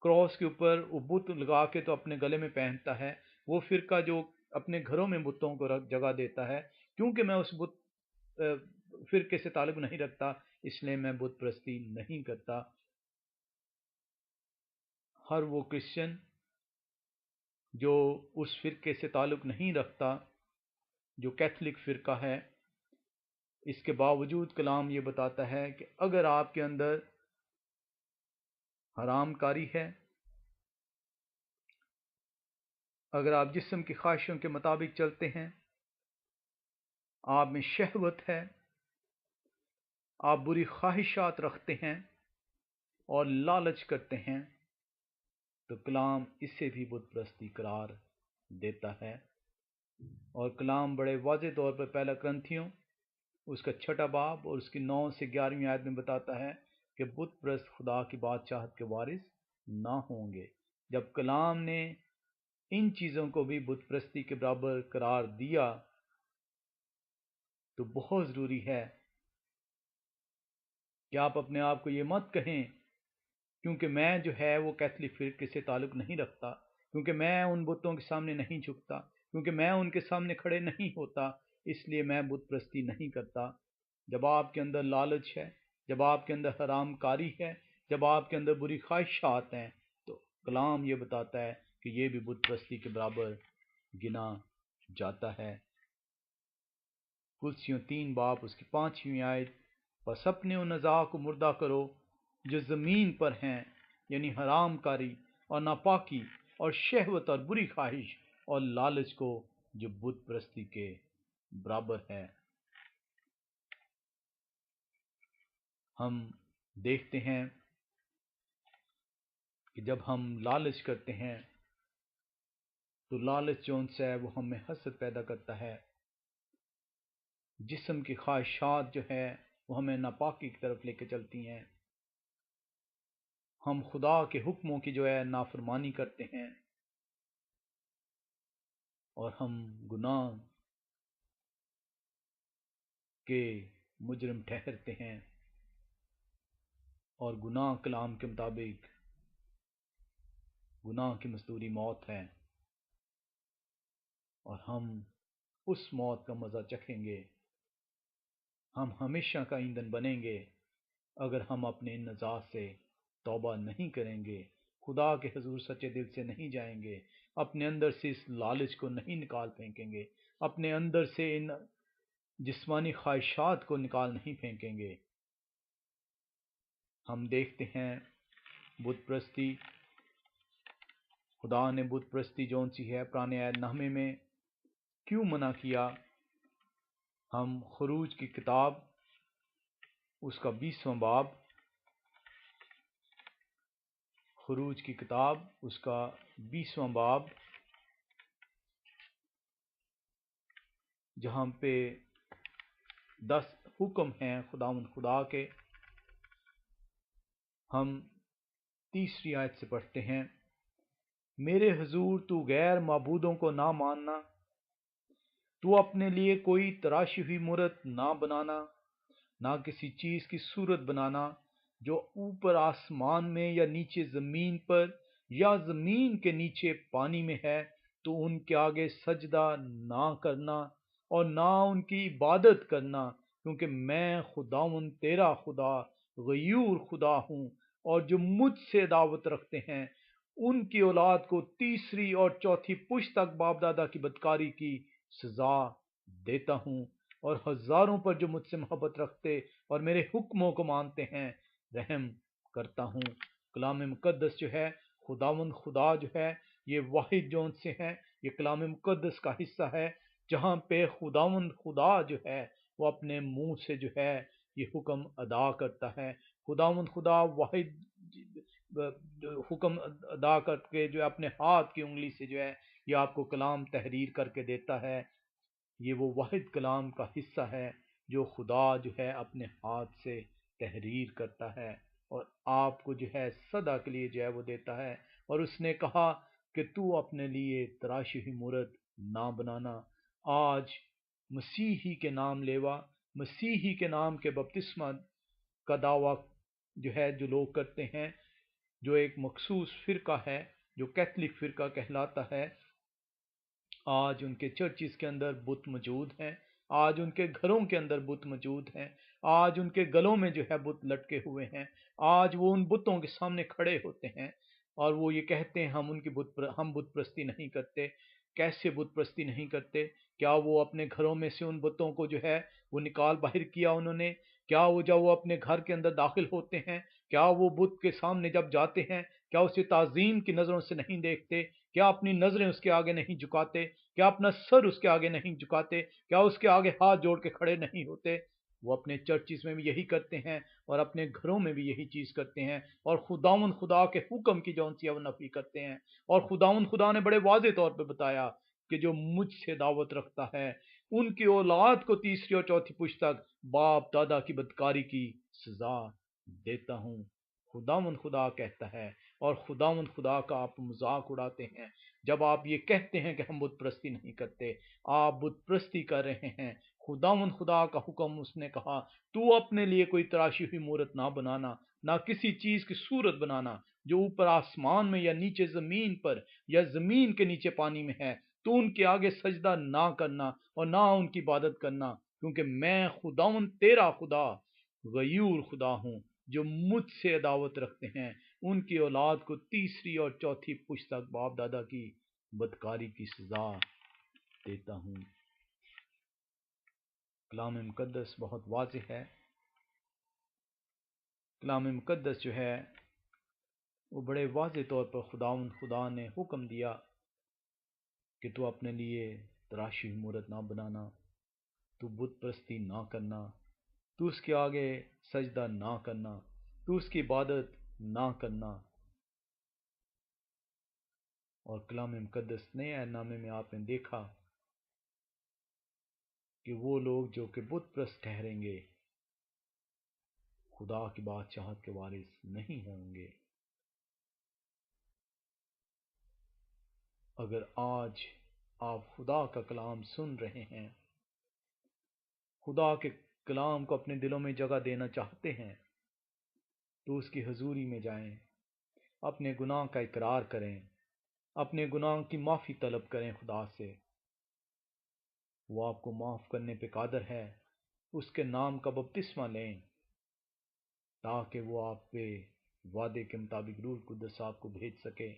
کراس کے اوپر وہ بت لگا کے تو اپنے گلے میں پہنتا ہے، وہ فرقہ جو اپنے گھروں میں بتوں کو جگہ دیتا ہے، کیونکہ میں اس بت فرقے سے تعلق نہیں رکھتا اس لیے میں بت پرستی نہیں کرتا۔ ہر وہ کرسچن جو اس فرقے سے تعلق نہیں رکھتا جو کیتھولک فرقہ ہے، اس کے باوجود کلام یہ بتاتا ہے کہ اگر آپ کے اندر حرام کاری ہے، اگر آپ جسم کی خواہشوں کے مطابق چلتے ہیں، آپ میں شہوت ہے، آپ بری خواہشات رکھتے ہیں اور لالچ کرتے ہیں، تو کلام اسے بھی بت پرستی قرار دیتا ہے۔ اور کلام بڑے واضح طور پر پہلا کرنتھیوں اس کا 6 باب اور اس کی 9 سے 11ویں آیت میں بتاتا ہے کہ بت پرست خدا کی بادشاہت کے وارث نہ ہوں گے۔ جب کلام نے ان چیزوں کو بھی بت پرستی کے برابر قرار دیا تو بہت ضروری ہے کہ آپ اپنے آپ کو یہ مت کہیں کیونکہ میں جو ہے وہ کیتھولک فرقے سے تعلق نہیں رکھتا، کیونکہ میں ان بتوں کے سامنے نہیں جھکتا، کیونکہ میں ان کے سامنے کھڑے نہیں ہوتا، اس لیے میں بت پرستی نہیں کرتا۔ جب آپ کے اندر لالچ ہے، جب آپ کے اندر حرام کاری ہے، جب آپ کے اندر بری خواہشات ہیں، تو کلام یہ بتاتا ہے کہ یہ بھی بت پرستی کے برابر گنا جاتا ہے۔ کلسیوں 3 باب اس کی 5ویں آیت، بس اپنے ان اعضاء کو مردہ کرو جو زمین پر ہیں، یعنی حرام کاری اور ناپاکی اور شہوت اور بری خواہش اور لالچ کو جو بت پرستی کے برابر ہے۔ ہم دیکھتے ہیں کہ جب ہم لالچ کرتے ہیں تو لالچ جون سا ہے وہ ہمیں حسد پیدا کرتا ہے، جسم کی خواہشات جو ہے وہ ہمیں ناپاکی کی طرف لے کے چلتی ہیں، ہم خدا کے حکموں کی جو ہے نافرمانی کرتے ہیں اور ہم گناہ کے مجرم ٹھہرتے ہیں، اور گناہ کلام کے مطابق گناہ کی مزدوری موت ہے، اور ہم اس موت کا مزہ چکھیں گے، ہم ہمیشہ کا ایندھن بنیں گے اگر ہم اپنے ان اعضاء سے توبہ نہیں کریں گے، خدا کے حضور سچے دل سے نہیں جائیں گے، اپنے اندر سے اس لالچ کو نہیں نکال پھینکیں گے، اپنے اندر سے ان جسمانی خواہشات کو نکال نہیں پھینکیں گے۔ ہم دیکھتے ہیں بت پرستی، خدا نے بت پرستی جون سی ہے پرانے عہد نامے میں کیوں منع کیا؟ ہم خروج کی کتاب اس کا 20واں باب، خروج کی کتاب اس کا 20واں باب جہاں پہ 10 حکم ہیں خدا کے، ہم 3 آیت سے پڑھتے ہیں، میرے حضور تو غیر معبودوں کو نہ ماننا، تو اپنے لیے کوئی تراشی ہوئی مورت نہ بنانا، نہ کسی چیز کی صورت بنانا جو اوپر آسمان میں یا نیچے زمین پر یا زمین کے نیچے پانی میں ہے تو ان کے آگے سجدہ نہ کرنا اور نہ ان کی عبادت کرنا، کیونکہ میں خداوند تیرا خدا غیور خدا ہوں، اور جو مجھ سے دعوت رکھتے ہیں ان کی اولاد کو تیسری اور چوتھی پشت تک باپ دادا کی بدکاری کی سزا دیتا ہوں، اور ہزاروں پر جو مجھ سے محبت رکھتے اور میرے حکموں کو مانتے ہیں رحم کرتا ہوں۔ کلام مقدس جو ہے، خداوند خدا جو ہے، یہ واحد جو ان سے ہے، یہ کلام مقدس کا حصہ ہے جہاں پہ خداوند خدا جو ہے وہ اپنے منہ سے جو ہے یہ حکم ادا کرتا ہے۔ خداوند خدا واحد حکم ادا کر کے جو اپنے ہاتھ کی انگلی سے جو ہے یہ آپ کو کلام تحریر کر کے دیتا ہے۔ یہ وہ واحد کلام کا حصہ ہے جو خدا جو ہے اپنے ہاتھ سے تحریر کرتا ہے اور آپ کو جو ہے سدا کے لیے جو ہے وہ دیتا ہے۔ اور اس نے کہا کہ تو اپنے لیے تراشی ہوئی مورت نہ بنانا۔ آج مسیحی کے نام لیوا، مسیحی کے نام کے بپتسمہ کا دعویٰ جو ہے جو لوگ کرتے ہیں، جو ایک مخصوص فرقہ ہے جو کیتھولک فرقہ کہلاتا ہے، آج ان کے چرچز کے اندر بت موجود ہیں، آج ان کے گھروں کے اندر بت موجود ہیں، آج ان کے گلوں میں جو ہے بت لٹکے ہوئے ہیں، آج وہ ان بتوں کے سامنے کھڑے ہوتے ہیں اور وہ یہ کہتے ہیں ہم ہم بت پرستی نہیں کرتے۔ کیسے بت پرستی نہیں کرتے؟ کیا وہ اپنے گھروں میں سے ان بتوں کو جو ہے وہ نکال باہر کیا انہوں نے؟ کیا وہ جب وہ اپنے گھر کے اندر داخل ہوتے ہیں، کیا وہ بت کے سامنے جب جاتے ہیں کیا اسے تعظیم کی نظروں سے نہیں دیکھتے؟ کیا اپنی نظریں اس کے آگے نہیں جھکاتے؟ کیا اپنا سر اس کے آگے نہیں جھکاتے؟ کیا اس کے آگے ہاتھ جوڑ کے کھڑے نہیں ہوتے؟ وہ اپنے چرچز میں بھی یہی کرتے ہیں اور اپنے گھروں میں بھی یہی چیز کرتے ہیں، اور خداوند خدا کے حکم کی جون سی وہ نفی کرتے ہیں۔ اور خداوند خدا نے بڑے واضح طور پہ بتایا کہ جو مجھ سے دعوت رکھتا ہے ان کی اولاد کو تیسری اور چوتھی پشت تک باپ دادا کی بدکاری کی سزا دیتا ہوں، خداوند خدا کہتا ہے۔ اور خداوند خدا کا آپ مذاق اڑاتے ہیں جب آپ یہ کہتے ہیں کہ ہم بت پرستی نہیں کرتے، آپ بت پرستی کر رہے ہیں۔ خداوند خدا کا حکم، اس نے کہا تو اپنے لیے کوئی تراشی ہوئی مورت نہ بنانا، نہ کسی چیز کی صورت بنانا جو اوپر آسمان میں یا نیچے زمین پر یا زمین کے نیچے پانی میں ہے، تو ان کے آگے سجدہ نہ کرنا اور نہ ان کی عبادت کرنا، کیونکہ میں خداوند تیرا خدا غیور خدا ہوں، جو مجھ سے عداوت رکھتے ہیں ان کی اولاد کو تیسری اور چوتھی پشت تک باپ دادا کی بدکاری کی سزا دیتا ہوں۔ کلام مقدس بہت واضح ہے۔ کلام مقدس جو ہے وہ بڑے واضح طور پر خداوند خدا نے حکم دیا کہ تو اپنے لیے تراشی ہوئی مورت نہ بنانا، تو بت پرستی نہ کرنا، تو اس کے آگے سجدہ نہ کرنا، تو اس کی عبادت نہ کرنا۔ اور کلام مقدس نئے عہد نامے میں آپ نے دیکھا کہ وہ لوگ جو کہ بت پرست ٹھہریں گے خدا کی بادشاہت کے وارث نہیں ہوں گے۔ اگر آج آپ خدا کا کلام سن رہے ہیں، خدا کے کلام کو اپنے دلوں میں جگہ دینا چاہتے ہیں، تو اس کی حضوری میں جائیں، اپنے گناہ کا اقرار کریں، اپنے گناہ کی معافی طلب کریں خدا سے۔ وہ آپ کو معاف کرنے پہ قادر ہے۔ اس کے نام کا بپتسمہ لیں تاکہ وہ آپ پہ وعدے کے مطابق روح القدس آپ کو بھیج سکے،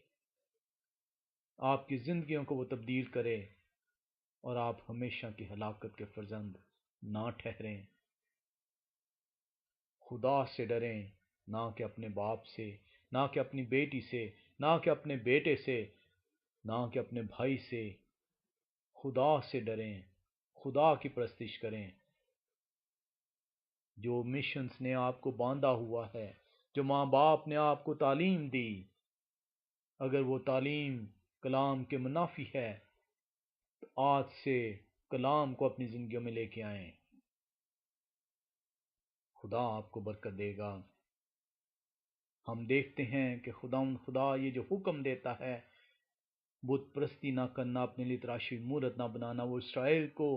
آپ کی زندگیوں کو وہ تبدیل کرے اور آپ ہمیشہ کی ہلاکت کے فرزند نہ ٹھہریں۔ خدا سے ڈریں، نہ کہ اپنے باپ سے، نہ کہ اپنی بیٹی سے، نہ کہ اپنے بیٹے سے، نہ کہ اپنے بھائی سے۔ خدا سے ڈریں، خدا کی پرستش کریں۔ جو مشنز نے آپ کو باندھا ہوا ہے، جو ماں باپ نے آپ کو تعلیم دی، اگر وہ تعلیم کلام کے منافی ہے تو آج سے کلام کو اپنی زندگیوں میں لے کے آئیں۔ خدا آپ کو برکت دے گا۔ ہم دیکھتے ہیں کہ خدا یہ جو حکم دیتا ہے بت پرستی نہ کرنا، اپنے لیے تراشی مورت نہ بنانا، وہ اسرائیل کو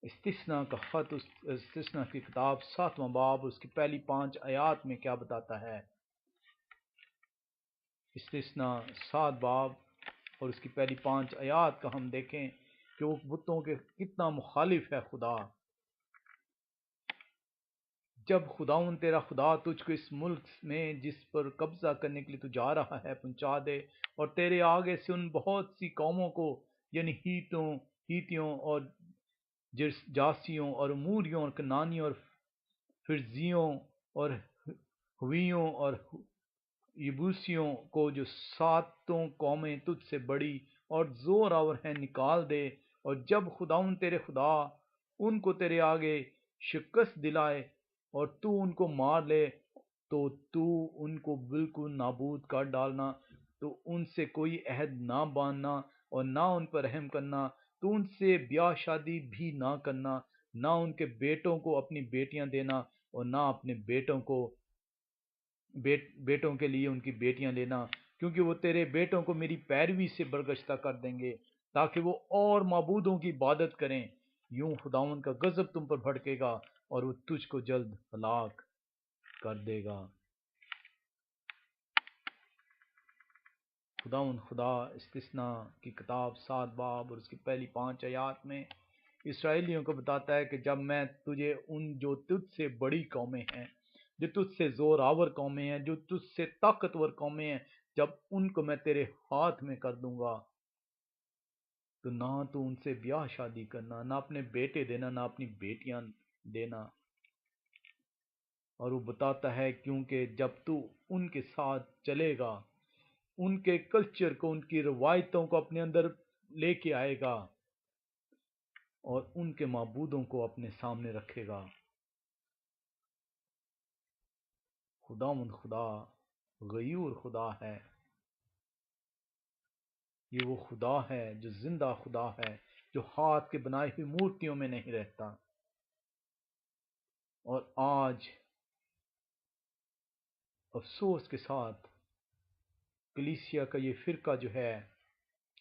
استثنا کا خط، استثنا کی کتاب 7واں باب اس کی پہلی 5 آیات میں کیا بتاتا ہے؟ استثناء 7 باب اور اس کی پہلی 5 آیات کا ہم دیکھیں کہ وہ بتوں کے کتنا مخالف ہے خدا۔ جب خداوند تیرا خدا تجھ کو اس ملک میں جس پر قبضہ کرنے کے لیے تو جا رہا ہے پہنچا دے، اور تیرے آگے سے ان بہت سی قوموں کو، یعنی ہیتیوں اور جاسیوں اور اموریوں اور کنانیوں اور فرزیوں اور ہویوں اور یبوسیوں کو، جو 7 قومیں تجھ سے بڑی اور زور آور ہیں، نکال دے۔ اور جب خداوند تیرے خدا ان کو تیرے آگے شکست دلائے اور تو ان کو مار لے، تو تو ان کو بالکل نابود کر ڈالنا، تو ان سے کوئی عہد نہ باندھنا اور نہ ان پر رحم کرنا، تو ان سے بیاہ شادی بھی نہ کرنا، نہ ان کے بیٹوں کو اپنی بیٹیاں دینا اور نہ اپنے بیٹوں کے لیے ان کی بیٹیاں لینا، کیونکہ وہ تیرے بیٹوں کو میری پیروی سے برگشتہ کر دیں گے تاکہ وہ اور معبودوں کی عبادت کریں۔ یوں خداوند کا غضب تم پر بھڑکے گا اور وہ تجھ کو جلد ہلاک کر دے گا۔ خداوند خدا استثناء کی کتاب 7 باب اور اس کی پہلی 5 آیات میں اسرائیلیوں کو بتاتا ہے کہ جب میں تجھے ان جو تجھ سے بڑی قومیں ہیں، جو تجھ سے زور آور قومیں ہیں، جو تجھ سے طاقتور قومیں ہیں، جب ان کو میں تیرے ہاتھ میں کر دوں گا، تو نہ تو ان سے بیاہ شادی کرنا، نہ اپنے بیٹے دینا، نہ اپنی بیٹیاں دینا۔ اور وہ بتاتا ہے کیونکہ جب تو ان کے ساتھ چلے گا، ان کے کلچر کو، ان کی روایتوں کو اپنے اندر لے کے آئے گا اور ان کے معبودوں کو اپنے سامنے رکھے گا۔ خداوند خدا غیور خدا ہے، یہ وہ خدا ہے جو زندہ خدا ہے، جو ہاتھ کے بنائی ہوئی مورتیوں میں نہیں رہتا۔ اور آج افسوس کے ساتھ کلیسیا کا یہ فرقہ جو ہے،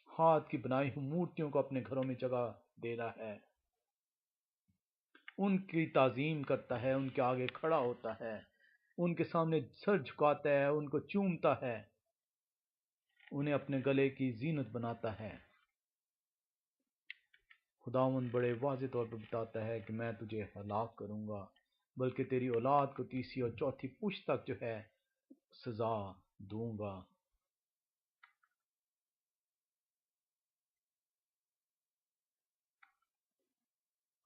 ہاتھ کی بنائی ہوئی مورتیوں کو اپنے گھروں میں جگہ دے رہا ہے، ان کی تعظیم کرتا ہے، ان کے آگے کھڑا ہوتا ہے، ان کے سامنے سر جھکاتا ہے، ان کو چومتا ہے، انہیں اپنے گلے کی زینت بناتا ہے۔ خداوند بڑے واضح طور پر بتاتا ہے کہ میں تجھے ہلاک کروں گا، بلکہ تیری اولاد کو 3 اور 4 پشت تک جو ہے سزا دوں گا۔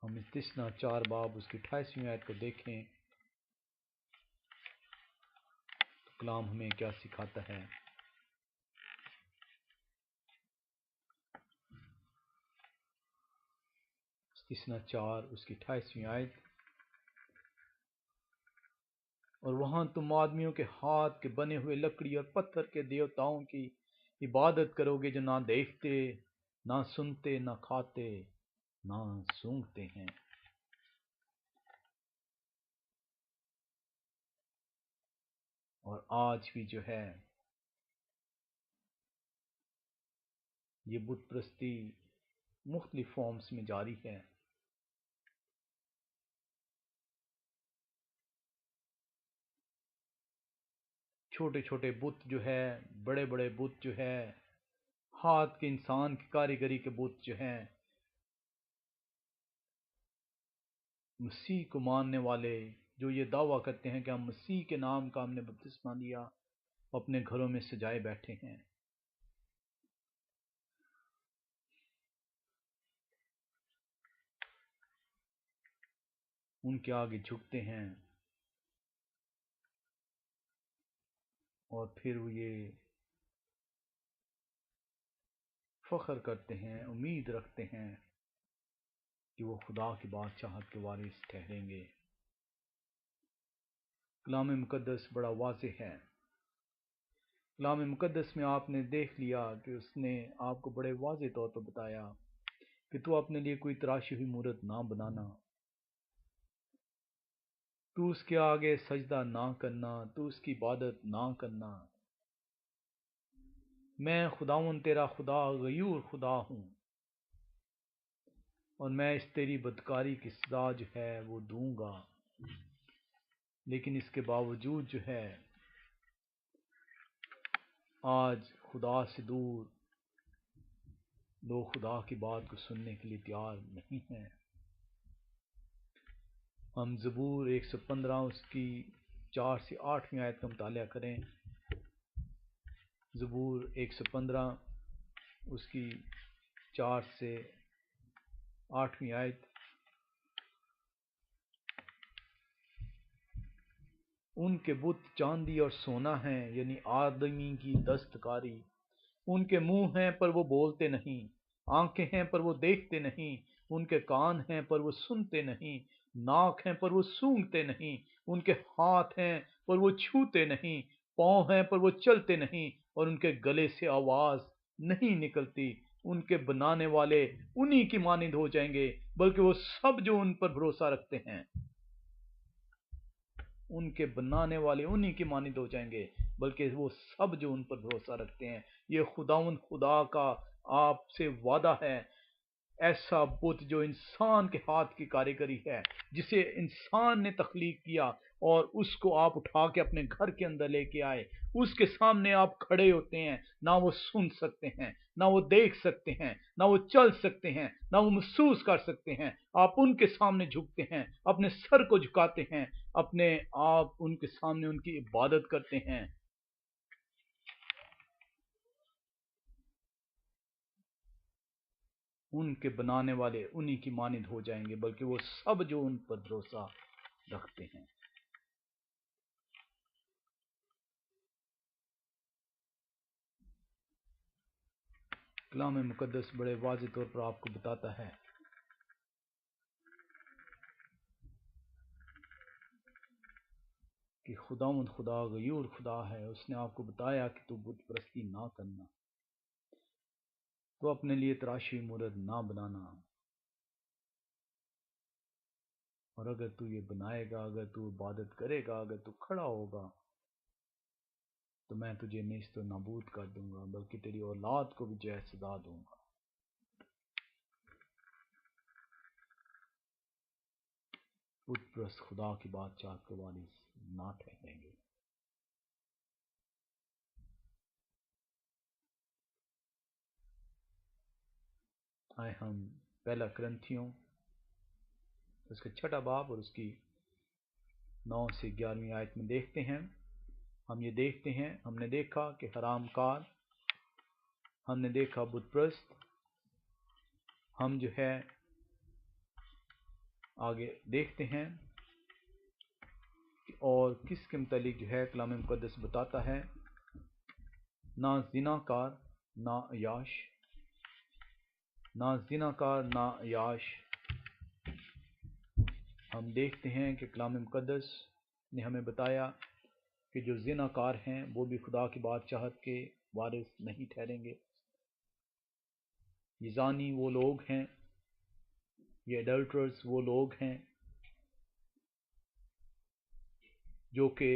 ہم استثناء 4 باب اس کی 28ویں آیت کو دیکھیں تو کلام ہمیں کیا سکھاتا ہے۔ استثناء 4 اس کی 28ویں آیت: اور وہاں تم آدمیوں کے ہاتھ کے بنے ہوئے لکڑی اور پتھر کے دیوتاؤں کی عبادت کرو گے، جو نہ دیکھتے، نہ سنتے، نہ کھاتے، نہ سونگھتے ہیں۔ اور آج بھی جو ہے یہ بت پرستی مختلف فارمز میں جاری ہے۔ چھوٹے چھوٹے بت جو ہے، بڑے بڑے بت جو ہے، ہاتھ کے انسان کی کاریگری کے بت جو ہیں، مسیح کو ماننے والے جو یہ دعویٰ کرتے ہیں کہ ہم مسیح کے نام کا ہم نے بپتسمہ لیا، اپنے گھروں میں سجائے بیٹھے ہیں۔ ان کے آگے جھکتے ہیں اور پھر وہ یہ فخر کرتے ہیں، امید رکھتے ہیں کہ وہ خدا کی بادشاہت کے وارث ٹھہریں گے۔ کلام مقدس بڑا واضح ہے۔ کلام مقدس میں آپ نے دیکھ لیا کہ اس نے آپ کو بڑے واضح طور پر بتایا کہ تو اپنے لیے کوئی تراشی ہوئی مورت نہ بنانا، تو اس کے آگے سجدہ نہ کرنا، تو اس کی عبادت نہ کرنا۔ میں خداوند تیرا خدا غیور خدا ہوں، اور میں اس تیری بدکاری کی سزا جو ہے وہ دوں گا۔ لیکن اس کے باوجود جو ہے آج خدا سے دور لوگ خدا کی بات کو سننے کے لیے تیار نہیں ہیں۔ ہم زبور 115 اس کی 4 سے 8ویں آیت کا مطالعہ کریں۔ زبور 115 اس کی 4 سے 8ویں آیت۔ ان کے بت چاندی اور سونا ہیں، یعنی آدمی کی دستکاری۔ ان کے منہ ہیں پر وہ بولتے نہیں، آنکھیں ہیں پر وہ دیکھتے نہیں، ان کے کان ہیں پر وہ سنتے نہیں، ناک ہیں پر وہ سونگھتے نہیں، ان کے ہاتھ ہیں پر وہ چھوتے نہیں، پاؤں ہیں پر وہ چلتے نہیں، اور ان کے گلے سے آواز نہیں نکلتی۔ ان کے بنانے والے انہی کی مانند ہو جائیں گے، بلکہ وہ سب جو ان پر بھروسہ رکھتے ہیں۔ ان کے بنانے والے انہی کی مانند ہو جائیں گے، بلکہ وہ سب جو ان پر بھروسہ رکھتے ہیں۔ یہ خدا کا آپ سے وعدہ ہے۔ ایسا بت جو انسان کے ہاتھ کی کاریگری ہے، جسے انسان نے تخلیق کیا اور اس کو آپ اٹھا کے اپنے گھر کے اندر لے کے آئے، اس کے سامنے آپ کھڑے ہوتے ہیں، نہ وہ سن سکتے ہیں، نہ وہ دیکھ سکتے ہیں، نہ وہ چل سکتے ہیں، نہ وہ محسوس کر سکتے ہیں۔ آپ ان کے سامنے جھکتے ہیں، اپنے سر کو جھکاتے ہیں، اپنے آپ ان کے سامنے ان کی عبادت کرتے ہیں۔ ان کے بنانے والے انہی کی مانند ہو جائیں گے، بلکہ وہ سب جو ان پر بھروسہ رکھتے ہیں۔ کلام مقدس بڑے واضح طور پر آپ کو بتاتا ہے کہ خداوند خدا غیور خدا ہے۔ اس نے آپ کو بتایا کہ تو بت پرستی نہ کرنا، تو اپنے لیے تراشی مورد نہ بنانا، اور اگر تو یہ بنائے گا، اگر تو عبادت کرے گا، اگر تو کھڑا ہوگا، تو میں تجھے نیست و نابود کر دوں گا، بلکہ تیری اولاد کو بھی جو ہے سزا دوں گا۔ بت پرست خدا کی بادشاہ کے وارث نہ ٹھہریں گے۔ آئے ہم پہلا کرنتھیوں اس کا 6 باب اور اس کی 9 سے 11ویں آیت میں دیکھتے ہیں۔ ہم یہ دیکھتے ہیں، ہم نے دیکھا کہ حرام کار، ہم نے دیکھا بت پرست، ہم جو ہے آگے دیکھتے ہیں اور کس کے متعلق جو ہے کلام مقدس بتاتا ہے۔ نہ زنا کار، نہ عیاش، نہ زنا کار، نہ عیاش۔ ہم دیکھتے ہیں کہ کلام مقدس نے ہمیں بتایا کہ جو زنا کار ہیں وہ بھی خدا کی بادشاہت کے وارث نہیں ٹھہریں گے۔ یہ زانی وہ لوگ ہیں، یہ ایڈلٹرز وہ لوگ ہیں جو کہ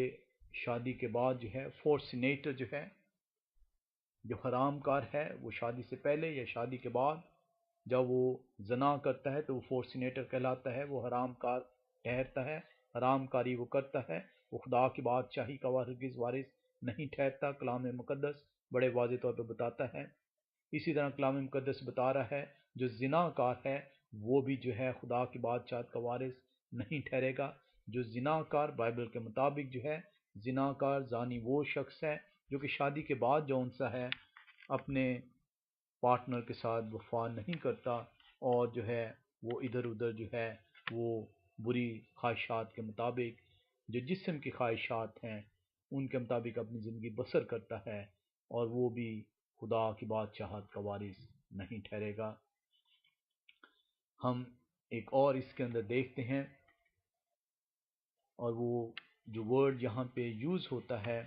شادی کے بعد جو ہے فورسینیٹر جو ہے، جو حرام کار ہے، وہ شادی سے پہلے یا شادی کے بعد جب وہ زنا کرتا ہے تو وہ فورسینیٹر کہلاتا ہے، وہ حرام کار ٹھہرتا ہے، حرام کاری وہ کرتا ہے، وہ خدا کی بادشاہی کا ہرگز وارث نہیں ٹھہرتا۔ کلام مقدس بڑے واضح طور پہ بتاتا ہے۔ اسی طرح کلام مقدس بتا رہا ہے جو زنا کار ہے وہ بھی جو ہے خدا کی بادشاہت کا وارث نہیں ٹھہرے گا۔ جو زنا کار بائبل کے مطابق جو ہے زنا کار زانی وہ شخص ہے جو کہ شادی کے بعد جو انسا ہے اپنے پارٹنر کے ساتھ وفا نہیں کرتا، اور جو ہے وہ ادھر ادھر جو ہے وہ بری خواہشات کے مطابق، جو جسم کی خواہشات ہیں ان کے مطابق اپنی زندگی بسر کرتا ہے، اور وہ بھی خدا کی بادشاہت کا وارث نہیں ٹھہرے گا۔ ہم ایک اور اس کے اندر دیکھتے ہیں، اور وہ جو ورڈ یہاں پہ یوز ہوتا ہے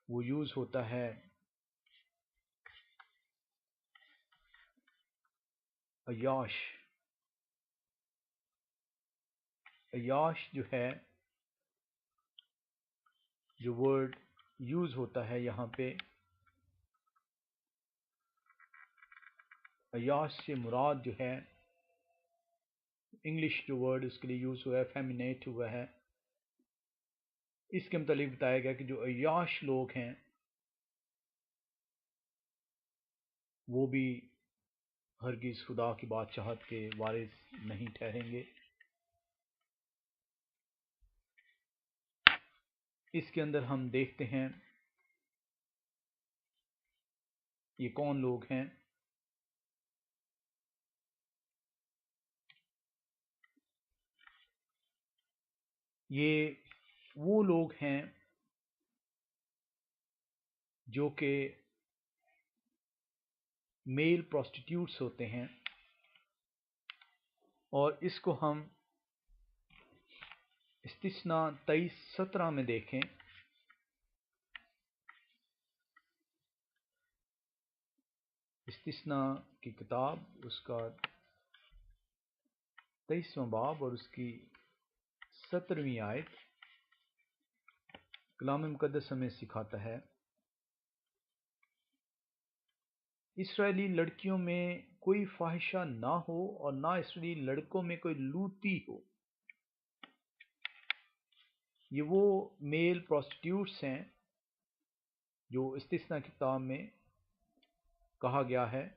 وہ یوز ہوتا ہے عیاش۔ عیاش جو ہے، جو ورڈ یوز ہوتا ہے یہاں پہ، عیاش سے مراد جو ہے انگلش جو ورڈ اس کے لیے یوز ہوا ہے فیمینیٹ ہوا ہے۔ اس کے متعلق بتایا گیا کہ جو عیاش لوگ ہیں وہ بھی ہرگز خدا کی بادشاہت کے وارث نہیں ٹھہریں گے۔ اس کے اندر ہم دیکھتے ہیں یہ کون لوگ ہیں۔ یہ وہ لوگ ہیں جو کہ میل پروسٹیٹیوٹس ہوتے ہیں، اور اس کو ہم استثنا 23:17 میں دیکھیں۔ استثنا کی کتاب اس کا 23واں باب اور اس کی 17ویں آیت کلام مقدس ہمیں سکھاتا ہے، اسرائیلی لڑکیوں میں کوئی فاحشہ نہ ہو اور نہ اسرائیلی لڑکوں میں کوئی لوٹی ہو۔ یہ وہ میل پروسٹیٹیوٹس ہیں جو استثنا کی کتاب میں کہا گیا ہے،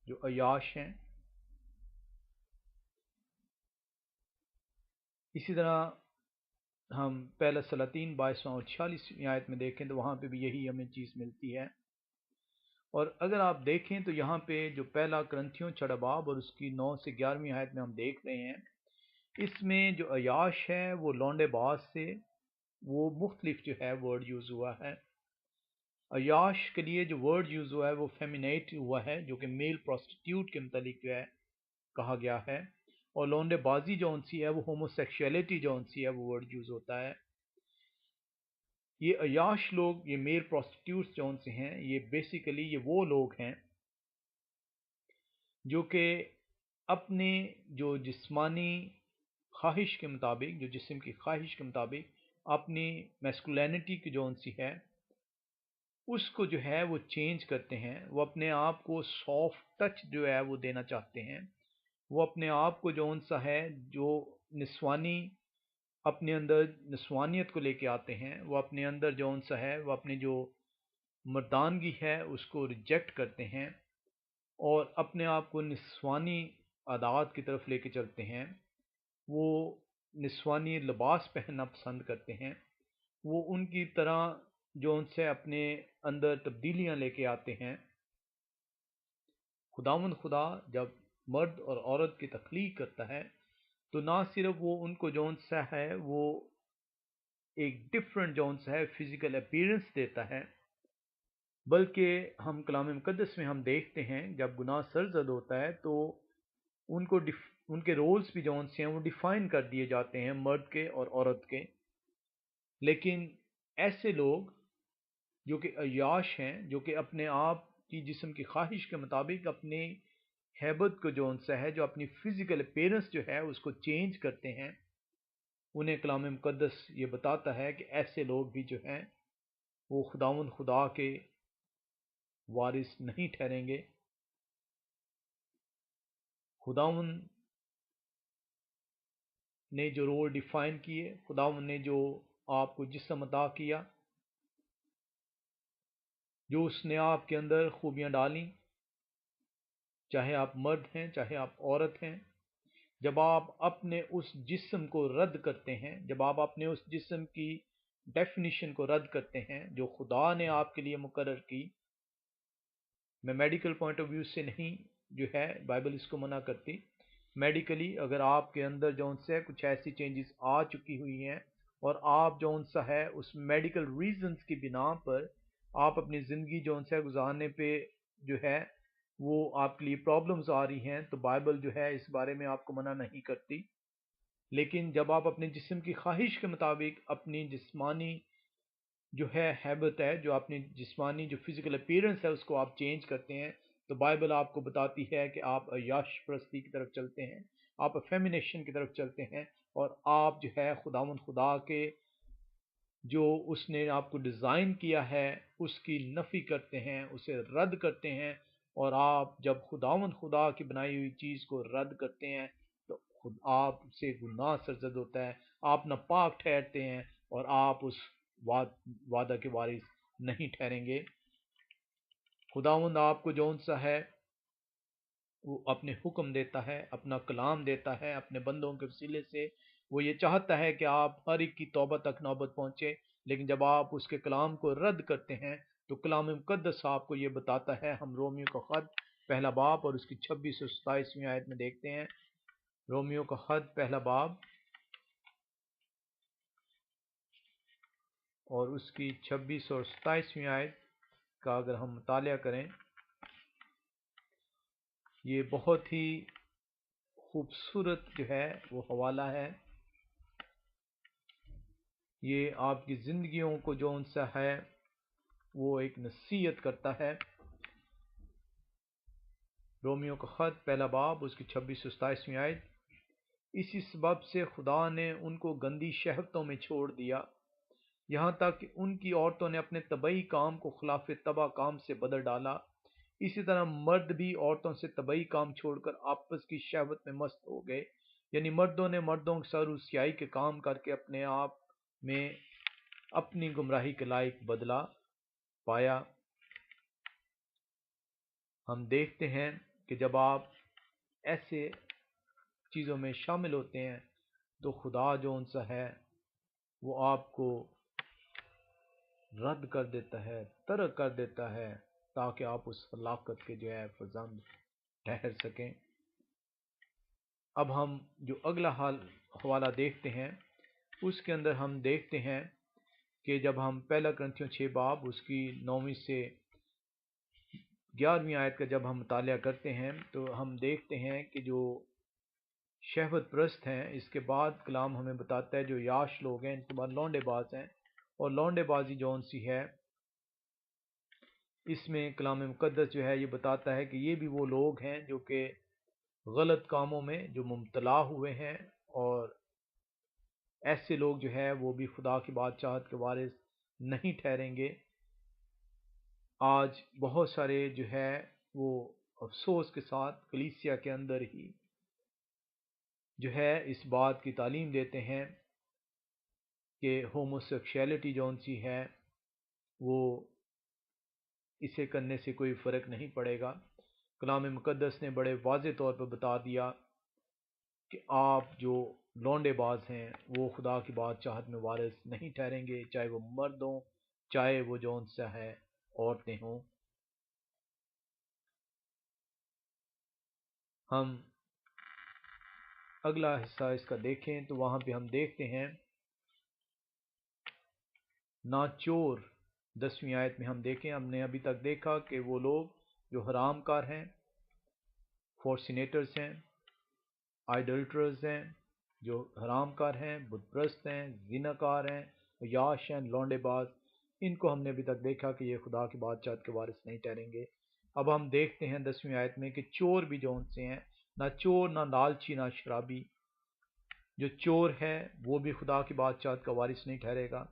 جو عیاش ہیں۔ اسی طرح ہم پہلا سلاطین 22 اور 46 آیت میں دیکھیں تو وہاں پہ بھی یہی ہمیں چیز ملتی ہے۔ اور اگر آپ دیکھیں تو یہاں پہ جو پہلا کرنتھیوں 6 باب اور اس کی 9 سے 11ویں آیت میں ہم دیکھ رہے ہیں، اس میں جو عیاش ہے وہ لونڈے باز سے وہ مختلف جو ہے ورڈ یوز ہوا ہے۔ عیاش کے لیے جو ورڈ یوز ہوا ہے وہ فیمینیٹ ہوا ہے، جو کہ میل پروسٹیٹیوٹ کے متعلق جو ہے کہا گیا ہے، اور لونڈے بازی جون سی ہے وہ ہومو سیکشولیٹی جون سی ہے وہ ورڈ یوز ہوتا ہے۔ یہ عیاش لوگ، یہ میل پروسٹیٹیوٹس جون سے ہیں، یہ بیسیکلی یہ وہ لوگ ہیں جو کہ اپنے جو جسمانی خواہش کے مطابق، جو جسم کی خواہش کے مطابق اپنی میسکولینٹی کی جون سی ہے اس کو جو ہے وہ چینج کرتے ہیں۔ وہ اپنے آپ کو سافٹ ٹچ جو ہے وہ دینا چاہتے ہیں، وہ اپنے آپ کو جون سا ہے جو نسوانی اپنے اندر نسوانیت کو لے کے آتے ہیں، وہ اپنے اندر جون سا ہے وہ اپنی جو مردانگی ہے اس کو ریجیکٹ کرتے ہیں اور اپنے آپ کو نسوانی عادات کی طرف لے کے چلتے ہیں۔ وہ نسوانی لباس پہننا پسند کرتے ہیں، وہ ان کی طرح جو ان سے اپنے اندر تبدیلیاں لے کے آتے ہیں۔ خداوند خدا جب مرد اور عورت کی تخلیق کرتا ہے تو نہ صرف وہ ان کو جون سا ہے وہ ایک ڈفرنٹ جون سا ہے فزیکل اپیرنس دیتا ہے، بلکہ ہم کلام مقدس میں ہم دیکھتے ہیں جب گناہ سرزد ہوتا ہے تو ان کو ان کے رولز بھی جون سے ہیں وہ ڈیفائن کر دیے جاتے ہیں، مرد کے اور عورت کے۔ لیکن ایسے لوگ جو کہ عیاش ہیں، جو کہ اپنے آپ کی جسم کی خواہش کے مطابق اپنی ہیبت کو جون سا ہے جو اپنی فزیکل اپیرنس جو ہے اس کو چینج کرتے ہیں، انہیں کلام مقدس یہ بتاتا ہے کہ ایسے لوگ بھی جو ہیں وہ خداوند خدا کے وارث نہیں ٹھہریں گے۔ خداوند نے جو رول ڈیفائن کیے، خداوند نے جو آپ کو جسم عطا کیا، جو اس نے آپ کے اندر خوبیاں ڈالیں، چاہے آپ مرد ہیں چاہے آپ عورت ہیں، جب آپ اپنے اس جسم کو رد کرتے ہیں، جب آپ اپنے اس جسم کی ڈیفینیشن کو رد کرتے ہیں جو خدا نے آپ کے لیے مقرر کی، میں میڈیکل پوائنٹ آف ویو سے نہیں جو ہے بائبل اس کو منع کرتی، میڈیکلی اگر آپ کے اندر جون سے کچھ ایسی چینجز آ چکی ہوئی ہیں اور آپ جون سا ہے اس میڈیکل ریزنز کی بنا پر آپ اپنی زندگی جون سے گزارنے پہ جو ہے وہ آپ کے لیے پرابلمز آ رہی ہیں، تو بائبل جو ہے اس بارے میں آپ کو منع نہیں کرتی۔ لیکن جب آپ اپنے جسم کی خواہش کے مطابق اپنی جسمانی جو ہے ہیبت ہے، جو اپنی جسمانی جو فزیکل اپیرنس ہے اس کو آپ چینج کرتے ہیں، تو بائبل آپ کو بتاتی ہے کہ آپ عیاش پرستی کی طرف چلتے ہیں، آپ افیمینیشن کی طرف چلتے ہیں، اور آپ جو ہے خداوند خدا کے جو اس نے آپ کو ڈیزائن کیا ہے اس کی نفی کرتے ہیں، اسے رد کرتے ہیں، اور آپ جب خداوند خدا کی بنائی ہوئی چیز کو رد کرتے ہیں تو خود آپ سے گناہ سرزد ہوتا ہے، آپ ناپاک ٹھہرتے ہیں اور آپ اس وعدہ کے وارث نہیں ٹھہریں گے۔ خداوند آپ کو جون سا ہے وہ اپنے حکم دیتا ہے، اپنا کلام دیتا ہے اپنے بندوں کے وسیلے سے۔ وہ یہ چاہتا ہے کہ آپ ہر ایک کی توبہ تک نوبت پہنچے، لیکن جب آپ اس کے کلام کو رد کرتے ہیں تو کلام مقدس آپ کو یہ بتاتا ہے۔ ہم رومیو کا خط پہلا باب اور اس کی 26 اور 27ویں آیت میں دیکھتے ہیں۔ رومیو کا خط پہلا باب اور اس کی 26 اور 27ویں آیت کا اگر ہم مطالعہ کریں، یہ بہت ہی خوبصورت جو ہے وہ حوالہ ہے۔ یہ آپ کی زندگیوں کو جون سا ہے وہ ایک نصیحت کرتا ہے۔ رومیو کا خط پہلا باب اس کی 26 و 27ویں آیت، اسی سبب سے خدا نے ان کو گندی شہوتوں میں چھوڑ دیا، یہاں تک کہ ان کی عورتوں نے اپنے طبعی کام کو خلاف طبع کام سے بدل ڈالا۔ اسی طرح مرد بھی عورتوں سے طبعی کام چھوڑ کر آپس کی شہوت میں مست ہو گئے، یعنی مردوں نے مردوں کے ساتھ روسیائی کے کام کر کے اپنے آپ میں اپنی گمراہی کے لائق بدلا پایا۔ ہم دیکھتے ہیں کہ جب آپ ایسے چیزوں میں شامل ہوتے ہیں تو خدا جو ان سا ہے وہ آپ کو رد کر دیتا ہے، ترک کر دیتا ہے، تاکہ آپ اس ہلاکت کے جو ہے فرزند ٹھہر سکیں۔ اب ہم جو اگلا حوالہ دیکھتے ہیں اس کے اندر ہم دیکھتے ہیں کہ جب ہم پہلا کرنتھیوں 6 باب اس کی 9ویں سے 11ویں آیت کا جب ہم مطالعہ کرتے ہیں تو ہم دیکھتے ہیں کہ جو شہوت پرست ہیں، اس کے بعد کلام ہمیں بتاتا ہے جو یاش لوگ ہیں، ان کے بعد لونڈے باز ہیں، اور لونڈے بازی جون سی ہے اس میں کلام مقدس جو ہے یہ بتاتا ہے کہ یہ بھی وہ لوگ ہیں جو کہ غلط کاموں میں جو مبتلا ہوئے ہیں، اور ایسے لوگ جو ہے وہ بھی خدا کی بادشاہت کے وارث نہیں ٹھہریں گے۔ آج بہت سارے جو ہے وہ افسوس کے ساتھ کلیسیا کے اندر ہی جو ہے اس بات کی تعلیم دیتے ہیں کہ ہومو سیکشولیٹی جون سی ہے وہ اسے کرنے سے کوئی فرق نہیں پڑے گا۔ کلام مقدس نے بڑے واضح طور پر بتا دیا کہ آپ جو لونڈے باز ہیں وہ خدا کی بادشاہت میں وارث نہیں ٹھہریں گے، چاہے وہ مرد ہوں چاہے وہ جون سا ہے عورتیں ہوں۔ ہم اگلا حصہ اس کا دیکھیں تو وہاں پہ ہم دیکھتے ہیں ناچور 10ویں آیت میں ہم دیکھیں، ہم نے ابھی تک دیکھا کہ وہ لوگ جو حرام کار ہیں، فورسینیٹرز ہیں، آئیڈلٹرز ہیں، جو حرام کار ہیں، بت پرست ہیں، زنا کار ہیں، یاش ہیں، لونڈے باز، ان کو ہم نے ابھی تک دیکھا کہ یہ خدا کی بادشاہت کے وارث نہیں ٹھہریں گے۔ اب ہم دیکھتے ہیں 10ویں آیت میں کہ چور بھی جون سے ہیں، نہ چور، نہ لالچی، نہ شرابی۔ جو چور ہے وہ بھی خدا کی بادشاہت کا وارث نہیں ٹھہرے گا۔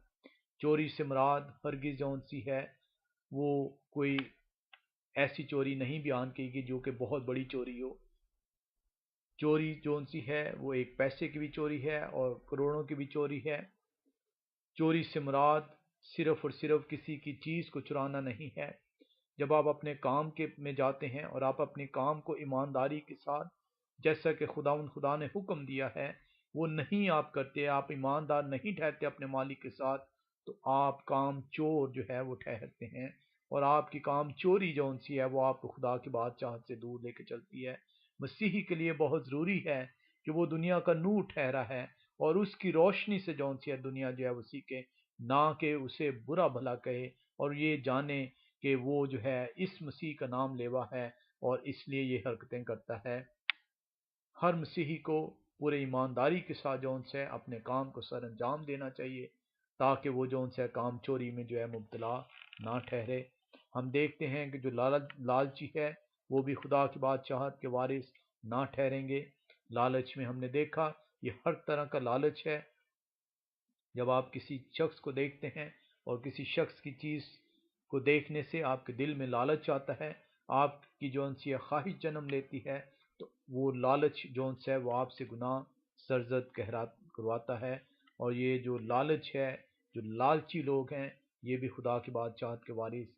چوری سے مراد ہرگز جون سی ہے وہ کوئی ایسی چوری نہیں بیان کی گئی جو کہ بہت بڑی چوری ہو۔ چوری جون سی ہے وہ ایک پیسے کی بھی چوری ہے اور کروڑوں کی بھی چوری ہے۔ چوری سے مراد صرف اور صرف کسی کی چیز کو چرانا نہیں ہے۔ جب آپ اپنے کام کے میں جاتے ہیں اور آپ اپنے کام کو ایمانداری کے ساتھ جیسا کہ خدا نے حکم دیا ہے وہ نہیں آپ کرتے، آپ ایماندار نہیں ٹھہرتے اپنے مالک کے ساتھ، تو آپ کام چور جو ہے وہ ٹھہرتے ہیں، اور آپ کی کام چوری جون سی ہے وہ آپ کو خدا کی بادشاہت سے دور لے کے چلتی ہے۔ مسیحی کے لیے بہت ضروری ہے کہ وہ دنیا کا نور ٹھہرا ہے اور اس کی روشنی سے جون سی ہے دنیا جو ہے وہ سیکھے، نہ کہ اسے برا بھلا کہے، اور یہ جانے کہ وہ جو ہے اس مسیح کا نام لیوا ہے اور اس لیے یہ حرکتیں کرتا ہے۔ ہر مسیحی کو پورے ایمانداری کے ساتھ جون سے اپنے کام کو سر انجام دینا چاہیے تاکہ وہ جون سے کام چوری میں جو ہے مبتلا نہ ٹھہرے۔ ہم دیکھتے ہیں کہ جو لالچی ہے وہ بھی خدا کی بادشاہت کے وارث نہ ٹھہریں گے۔ لالچ میں ہم نے دیکھا یہ ہر طرح کا لالچ ہے۔ جب آپ کسی شخص کو دیکھتے ہیں اور کسی شخص کی چیز کو دیکھنے سے آپ کے دل میں لالچ آتا ہے، آپ کی جون سی خواہش جنم لیتی ہے، تو وہ لالچ جون سے ہے وہ آپ سے گناہ سرزد کرواتا ہے، اور یہ جو لالچ ہے، جو لالچی لوگ ہیں، یہ بھی خدا کی بادشاہت کے وارث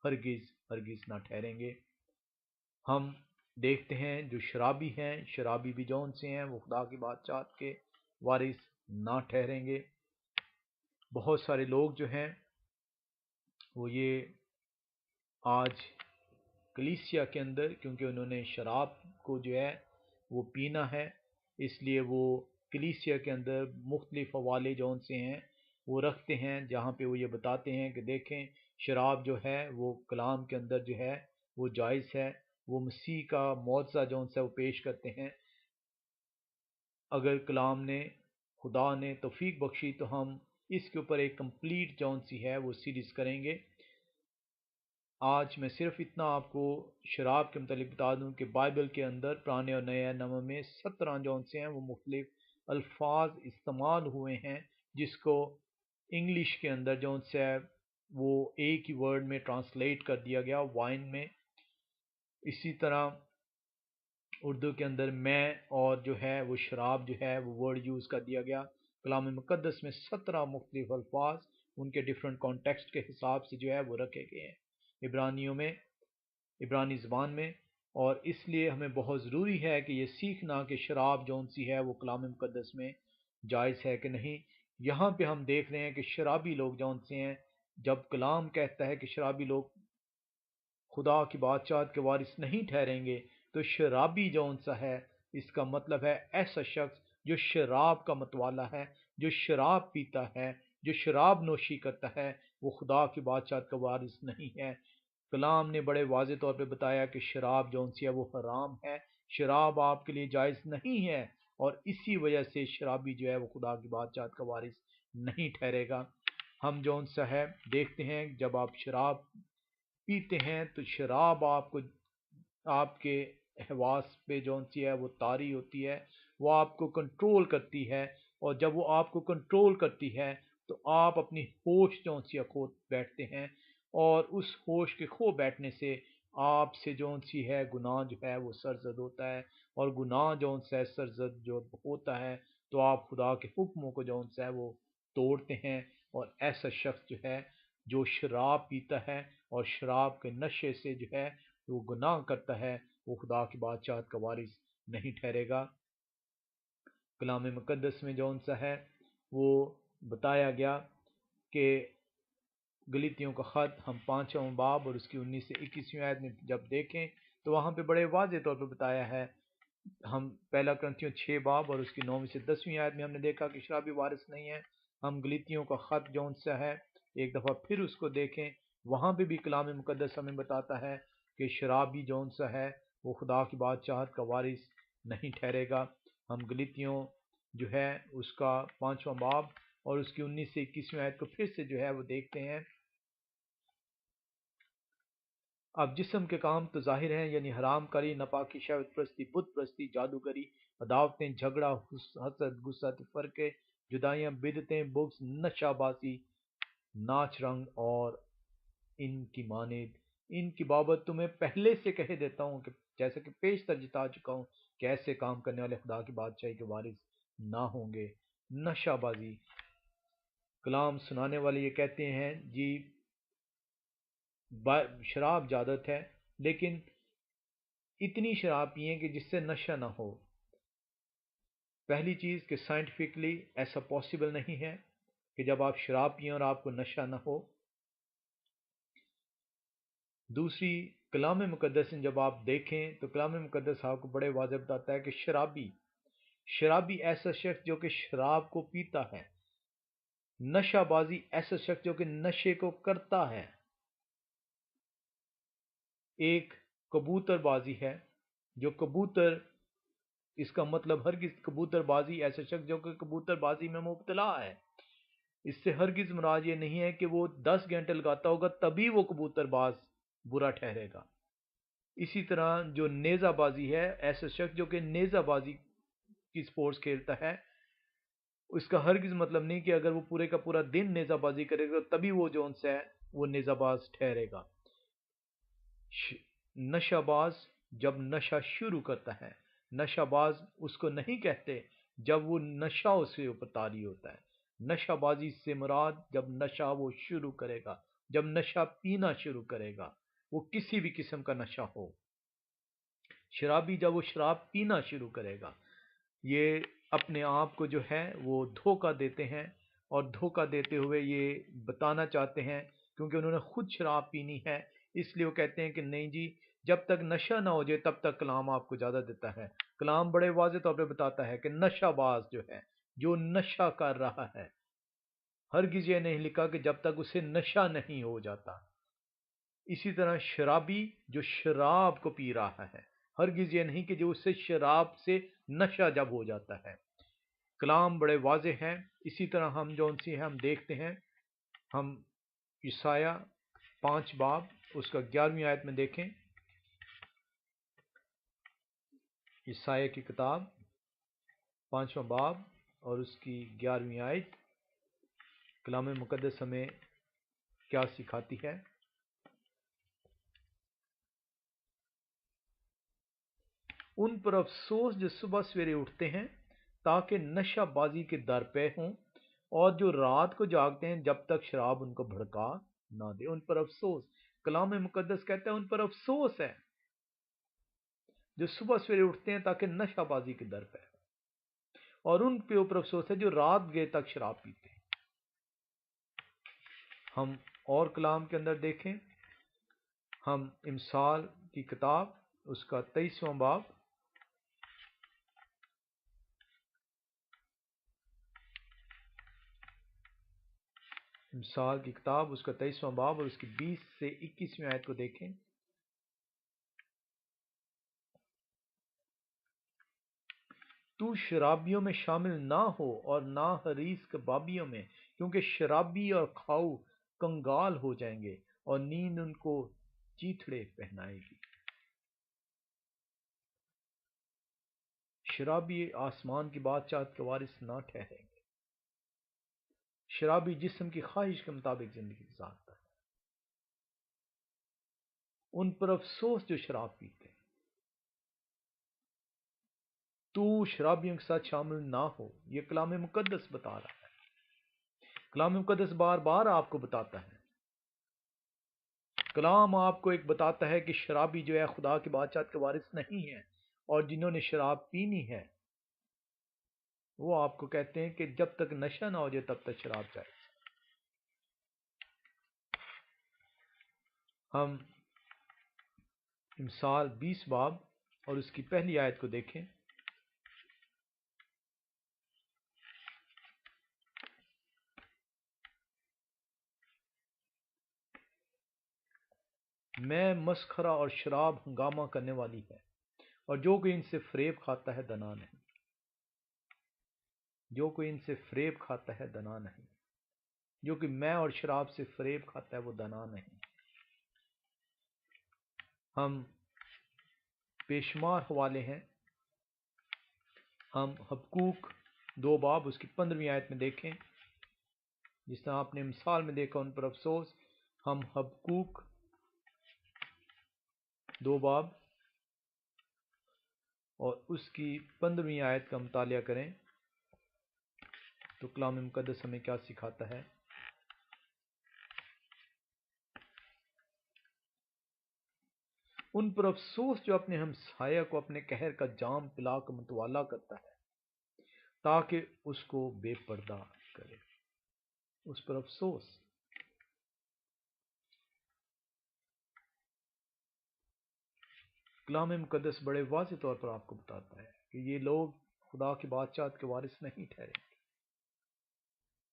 ہرگز ہرگز نہ ٹھہریں گے۔ ہم دیکھتے ہیں جو شرابی ہیں، شرابی بھی جون سے ہیں، وہ خدا کی بادشاہت کے وارث نہ ٹھہریں گے۔ بہت سارے لوگ جو ہیں وہ یہ آج کلیسیا کے اندر، کیونکہ انہوں نے شراب کو جو ہے وہ پینا ہے، اس لیے وہ کلیسیا کے اندر مختلف حوالے جون سے ہیں وہ رکھتے ہیں، جہاں پہ وہ یہ بتاتے ہیں کہ دیکھیں شراب جو ہے وہ کلام کے اندر جو ہے وہ جائز ہے۔ وہ مسیح کا معجزہ جون سے وہ پیش کرتے ہیں۔ اگر کلام نے، خدا نے توفیق بخشی تو ہم اس کے اوپر ایک کمپلیٹ جون سی ہے وہ سیریز کریں گے۔ آج میں صرف اتنا آپ کو شراب کے متعلق بتا دوں کہ بائبل کے اندر پرانے اور نئے نامے میں 17 جون سے ہیں وہ مختلف الفاظ استعمال ہوئے ہیں، جس کو انگلش کے اندر جون سے ہے وہ ایک ہی ورڈ میں ٹرانسلیٹ کر دیا گیا، وائن میں۔ اسی طرح اردو کے اندر میں اور جو ہے وہ شراب جو ہے وہ ورڈ یوز کر دیا گیا۔ کلام مقدس میں 17 مختلف الفاظ ان کے ڈیفرنٹ کانٹیکسٹ کے حساب سے جو ہے وہ رکھے گئے ہیں عبرانیوں میں، عبرانی زبان میں۔ اور اس لیے ہمیں بہت ضروری ہے کہ یہ سیکھنا کہ شراب جون سی ہے وہ کلام مقدس میں جائز ہے کہ نہیں۔ یہاں پہ ہم دیکھ رہے ہیں کہ شرابی لوگ جون سے ہیں، جب کلام کہتا ہے کہ شرابی لوگ خدا کی بادشاہت کے وارث نہیں ٹھہریں گے، تو شرابی جون سا ہے اس کا مطلب ہے ایسا شخص جو شراب کا متوالا ہے، جو شراب پیتا ہے، جو شراب نوشی کرتا ہے، وہ خدا کی بادشاہت کا وارث نہیں ہے۔ کلام نے بڑے واضح طور پہ بتایا کہ شراب جون سی ہے وہ حرام ہے، شراب آپ کے لیے جائز نہیں ہے، اور اسی وجہ سے شرابی جو ہے وہ خدا کی بادشاہت کا وارث نہیں ٹھہرے گا۔ ہم جون سا ہے دیکھتے ہیں جب آپ شراب پیتے ہیں تو شراب آپ کو، آپ کے حواس پہ جون سی ہے وہ طاری ہوتی ہے، وہ آپ کو کنٹرول کرتی ہے، اور جب وہ آپ کو کنٹرول کرتی ہے تو آپ اپنی ہوش جون سی کھو بیٹھتے ہیں، اور اس ہوش کے کھو بیٹھنے سے آپ سے جون سی ہے گناہ جو ہے وہ سرزد ہوتا ہے، اور گناہ جون سا ہے سرزد جو ہوتا ہے تو آپ خدا کے حکموں کو جون سا ہے وہ توڑتے ہیں۔ اور ایسا شخص جو ہے جو شراب پیتا ہے اور شراب کے نشے سے جو ہے وہ گناہ کرتا ہے، وہ خدا کی بادشاہت کا وارث نہیں ٹھہرے گا۔ کلام مقدس میں جون سا ہے وہ بتایا گیا کہ گلیتیوں کا خط ہم 5واں باب اور اس کی 19 سے 21ویں آیت میں جب دیکھیں تو وہاں پہ بڑے واضح طور پہ بتایا ہے۔ ہم پہلا کرنتھیوں 6 باب اور اس کی 9 سے 10ویں آیت میں ہم نے دیکھا کہ شرابی وارث نہیں ہے۔ ہم گلیتیوں کا خط جون سا ہے ایک دفعہ پھر اس کو دیکھیں، وہاں پہ بھی کلام مقدس ہمیں بتاتا ہے کہ شرابی جون سا ہے وہ خدا کی بادشاہت کا وارث نہیں ٹھہرے گا۔ ہم گلیتیوں جو ہے اس کا 5واں باب اور اس کی 19 سے 21ویں آیت کو پھر سے جو ہے وہ دیکھتے ہیں۔ اب جسم کے کام تو ظاہر ہیں، یعنی حرام کاری، ناپاکی، شہوت پرستی، بت پرستی، جادوگری، عداوتیں، جھگڑا، حسد، غصہ، تفرقے، جدائیاں، بدعتیں، بغض، نشہ بازی، ناچ رنگ اور ان کی مانند۔ ان کی بابت تمہیں پہلے سے کہہ دیتا ہوں کہ جیسا کہ پیشتر جتا چکا ہوں کہ ایسے کام کرنے والے خدا کی بادشاہی کے وارث نہ ہوں گے۔ نشہ بازی، کلام سنانے والے یہ کہتے ہیں جی شراب عادت ہے، لیکن اتنی شراب پئیں کہ جس سے نشہ نہ ہو۔ پہلی چیز کہ سائنٹیفکلی ایسا پاسبل نہیں ہے کہ جب آپ شراب پئیں اور آپ کو نشہ نہ ہو۔ دوسری، کلام مقدس جب آپ دیکھیں تو کلام مقدس آپ کو بڑے واضح بتاتا ہے کہ شرابی ایسا شخص جو کہ شراب کو پیتا ہے، نشہ بازی ایسا شخص جو کہ نشے کو کرتا ہے۔ ایک کبوتر بازی ہے جو کبوتر، اس کا مطلب ہرگز کبوتر بازی ایسا شخص جو کہ کبوتر بازی میں مبتلا ہے، اس سے ہرگز مراد یہ نہیں ہے کہ وہ 10 گھنٹے لگاتا ہوگا تبھی وہ کبوتر باز برا ٹھہرے گا۔ اسی طرح جو نیزہ بازی ہے، ایسا شخص جو کہ نیزہ بازی کی سپورٹس کھیلتا ہے، اس کا ہرگز مطلب نہیں کہ اگر وہ پورے کا پورا دن نیزہ بازی کرے گا تبھی وہ جو انسا ہے وہ نیزہ باز ٹھہرے گا۔ نشہ باز جب نشہ شروع کرتا ہے، نشہ باز اس کو نہیں کہتے جب وہ نشہ اس کے اوپر طاری ہوتا ہے۔ نشہ بازی سے مراد جب نشہ وہ شروع کرے گا، جب نشہ پینا شروع کرے گا، وہ کسی بھی قسم کا نشہ ہو۔ شرابی جب وہ شراب پینا شروع کرے گا، یہ اپنے آپ کو جو ہے وہ دھوکہ دیتے ہیں، اور دھوکہ دیتے ہوئے یہ بتانا چاہتے ہیں، کیونکہ انہوں نے خود شراب پینی ہے، اس لیے وہ کہتے ہیں کہ نہیں جی، جب تک نشہ نہ ہو جائے تب تک کلام آپ کو اجازت دیتا ہے۔ کلام بڑے واضح طور پہ بتاتا ہے کہ نشہ باز جو ہے، جو نشہ کر رہا ہے، ہرگز یہ نہیں لکھا کہ جب تک اسے نشہ نہیں ہو جاتا۔ اسی طرح شرابی جو شراب کو پی رہا ہے، ہرگز یہ نہیں کہ جو اسے شراب سے نشہ جب ہو جاتا ہے۔ کلام بڑے واضح ہیں۔ اسی طرح ہم دیکھتے ہیں، ہم عیسائیہ 5 باب اس کا 11ویں آیت میں دیکھیں۔ عیسائیہ کی کتاب 5واں باب اور اس کی 11ویں آیت، کلام مقدس ہمیں کیا سکھاتی ہے؟ ان پر افسوس جو صبح سویرے اٹھتے ہیں تاکہ نشہ بازی کے در پہ ہوں، اور جو رات کو جاگتے ہیں جب تک شراب ان کو بھڑکا نہ دے۔ ان پر افسوس، کلام مقدس کہتا ہے ان پر افسوس ہے جو صبح سویرے اٹھتے ہیں تاکہ نشہ بازی کے در پہ، اور ان کے اوپر افسوس ہے جو رات گئے تک شراب پیتے ہیں۔ ہم اور کلام کے اندر دیکھیں، ہم امثال کی کتاب اس کا 23واں باب، امثال کی کتاب اس کا 23واں باب اور اس کی 20 سے 21ویں آیت کو دیکھیں۔ تو شرابیوں میں شامل نہ ہو اور نہ حریص کبابیوں میں، کیونکہ شرابی اور کھاؤ کنگال ہو جائیں گے اور نیند ان کو چیتھڑے پہنائے گی۔ شرابی آسمان کی بادشاہت کے وارث نہ ٹھہریں گے۔ شرابی جسم کی خواہش کے مطابق زندگی گزارتا ہے۔ ان پر افسوس جو شراب پیتے ہیں۔ تو شرابیوں کے ساتھ شامل نہ ہو، یہ کلام مقدس بتا رہا ہے۔ کلام مقدس بار بار آپ کو بتاتا ہے، کلام آپ کو ایک بتاتا ہے کہ شرابی جو ہے خدا کی بادشاہت کے وارث نہیں ہے، اور جنہوں نے شراب پینی ہے وہ آپ کو کہتے ہیں کہ جب تک نشہ نہ ہو جائے تب تک شراب جائز۔ ہم امثال 20 باب اور اس کی پہلی آیت کو دیکھیں۔ میں مسخرہ اور شراب ہنگامہ کرنے والی ہے، اور جو کوئی ان سے فریب کھاتا ہے دنا نہیں۔ جو کوئی ان سے فریب کھاتا ہے دنا نہیں، جو کہ میں اور شراب سے فریب کھاتا ہے وہ دنا نہیں۔ ہم بے شمار حوالے ہیں، ہم حبقوق 2 باب اس کی 15ویں آیت میں دیکھیں، جس طرح آپ نے مثال میں دیکھا ان پر افسوس۔ ہم حبقوق 2 باب اور اس کی 15ویں آیت کا مطالعہ کریں تو کلام مقدس ہمیں کیا سکھاتا ہے؟ ان پر افسوس جو اپنے ہمسایہ کو اپنے قہر کا جام پلا کر متوالا کرتا ہے تاکہ اس کو بے پردہ کرے۔ اس پر افسوس۔ کلام مقدس بڑے واضح طور پر آپ کو بتاتا ہے کہ یہ لوگ خدا کی بادشاہت کے وارث نہیں ٹھہریں گے،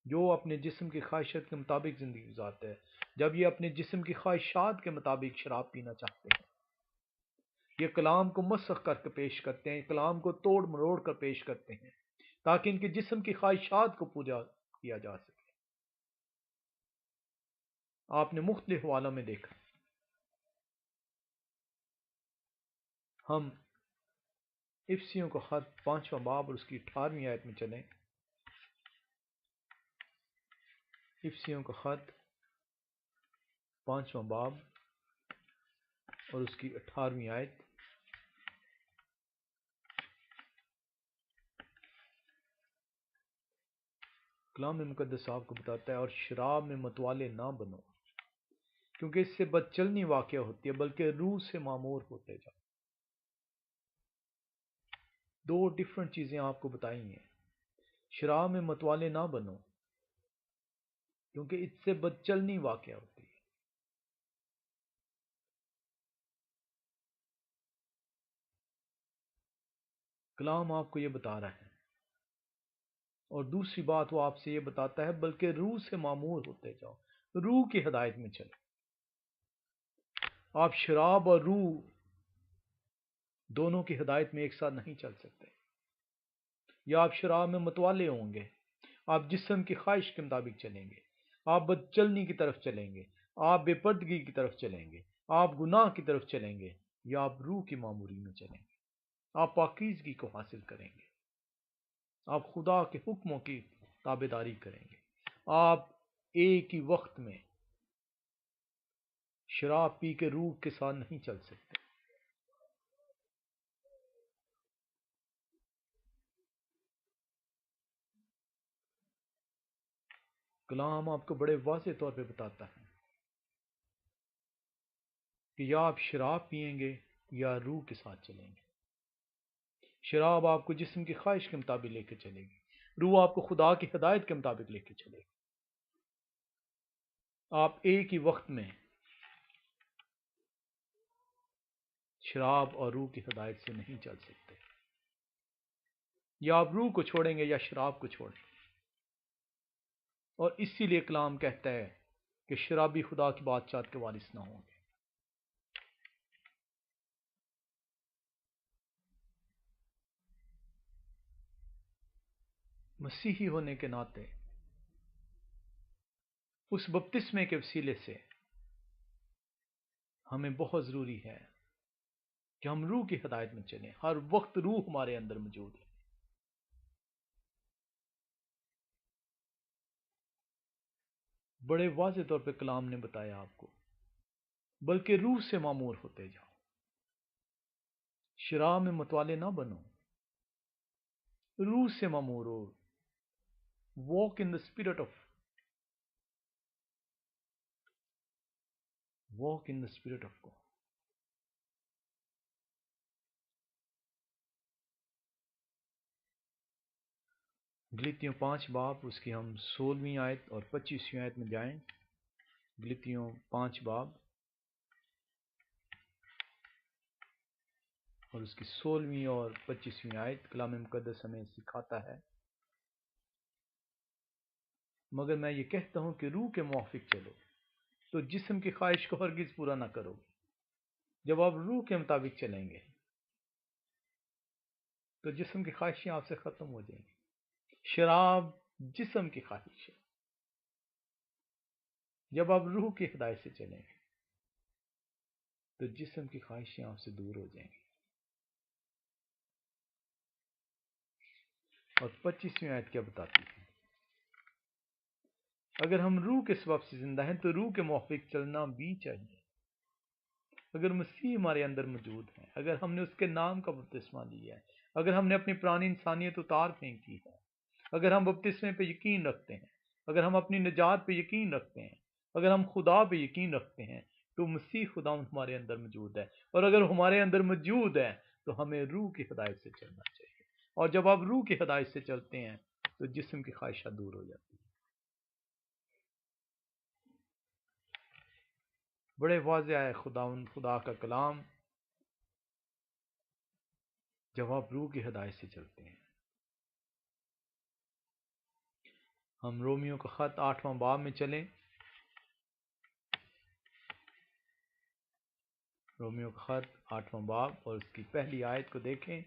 جو اپنے جسم کی خواہشات کے مطابق زندگی گزارتے ہیں۔ جب یہ اپنے جسم کی خواہشات کے مطابق شراب پینا چاہتے ہیں، یہ کلام کو مسخ کر کے پیش کرتے ہیں، کلام کو توڑ مروڑ کر پیش کرتے ہیں تاکہ ان کے جسم کی خواہشات کو پورا کیا جا سکے۔ آپ نے مختلف حوالوں میں دیکھا۔ ہم افسیوں کا خط 5واں باب اور اس کی 18ویں آیت میں چلیں۔ افسیوں کا خط 5واں باب اور اس کی 18ویں آیت۔ کلام مقدس آپ کو بتاتا ہے، اور شراب میں متوالے نہ بنو، کیونکہ اس سے بد چلنی واقع ہوتی ہے، بلکہ روح سے معمور ہوتے جاؤ۔ دو ڈیفرنٹ چیزیں آپ کو بتائی ہیں۔ شراب میں متوالے نہ بنو، کیونکہ اس سے بد چلنی واقع ہوتی ہے۔ کلام آپ کو یہ بتا رہا ہے، اور دوسری بات وہ آپ سے یہ بتاتا ہے بلکہ روح سے معمور ہوتے جاؤ، روح کی ہدایت میں چلو۔ آپ شراب اور روح دونوں کی ہدایت میں ایک ساتھ نہیں چل سکتے۔ یا آپ شراب میں متوالے ہوں گے، آپ جسم کی خواہش کے مطابق چلیں گے، آپ بد چلنی کی طرف چلیں گے، آپ بے پردگی کی طرف چلیں گے، آپ گناہ کی طرف چلیں گے، یا آپ روح کی معموری میں چلیں گے، آپ پاکیزگی کو حاصل کریں گے، آپ خدا کے حکموں کی تابع داری کریں گے۔ آپ ایک ہی وقت میں شراب پی کے روح کے ساتھ نہیں چل سکتے۔ کلام آپ کو بڑے واضح طور پہ بتاتا ہے کہ یا آپ شراب پیئیں گے یا روح کے ساتھ چلیں گے۔ شراب آپ کو جسم کی خواہش کے مطابق لے کے چلے گی، روح آپ کو خدا کی ہدایت کے مطابق لے کے چلے گی۔ آپ ایک ہی وقت میں شراب اور روح کی ہدایت سے نہیں چل سکتے۔ یا آپ روح کو چھوڑیں گے یا شراب کو چھوڑیں گے۔ اور اسی لیے کلام کہتا ہے کہ شرابی خدا کی بادشاہت کے وارث نہ ہوں گے۔ مسیحی ہونے کے ناطے اس بپتسمے کے وسیلے سے ہمیں بہت ضروری ہے کہ ہم روح کی ہدایت میں چلیں۔ ہر وقت روح ہمارے اندر موجود ہے۔ بڑے واضح طور پہ کلام نے بتایا آپ کو، بلکہ روح سے معمور ہوتے جاؤ۔ شراب میں متوالے نہ بنو، روح سے معمور ہو۔ Walk in the spirit of God. گلتیوں 5 باب، اس کی ہم 16ویں آیت اور 25ویں آیت میں جائیں۔ گلتیوں 5 باب اور اس کی 16ویں اور 25ویں آیت، کلام مقدس ہمیں سکھاتا ہے، مگر میں یہ کہتا ہوں کہ روح کے موافق چلو تو جسم کی خواہش کو ہرگز پورا نہ کرو۔ جب آپ روح کے مطابق چلیں گے تو جسم کی خواہشیں آپ سے ختم ہو جائیں گی۔ شراب جسم کی خواہش ہے، جب آپ روح کی ہدایت سے چلیں گے تو جسم کی خواہشیں آپ سے دور ہو جائیں گی۔ اور 25ویں آیت کیا بتاتی ہے؟ اگر ہم روح کے سبب سے زندہ ہیں تو روح کے موافق چلنا بھی چاہیے۔ اگر مسیح ہمارے اندر موجود ہے، اگر ہم نے اس کے نام کا بپتسمہ لیا ہے، اگر ہم نے اپنی پرانی انسانیت اتار پھینکی ہے، اگر ہم بپتسمے پہ یقین رکھتے ہیں، اگر ہم اپنی نجات پہ یقین رکھتے ہیں، اگر ہم خدا پہ یقین رکھتے ہیں، تو مسیح خدا ہمارے اندر موجود ہے۔ اور اگر ہمارے اندر موجود ہے تو ہمیں روح کی ہدایت سے چلنا چاہیے۔ اور جب آپ روح کی ہدایت سے چلتے ہیں تو جسم کی خواہشات دور ہو جاتی ہیں۔ بڑے واضح ہے خدا کا کلام جب آپ روح کی ہدایت سے چلتے ہیں۔ ہم رومیو کا خط 8واں باب میں چلیں۔ رومیو کا خط 8واں باب اور اس کی پہلی آیت کو دیکھیں۔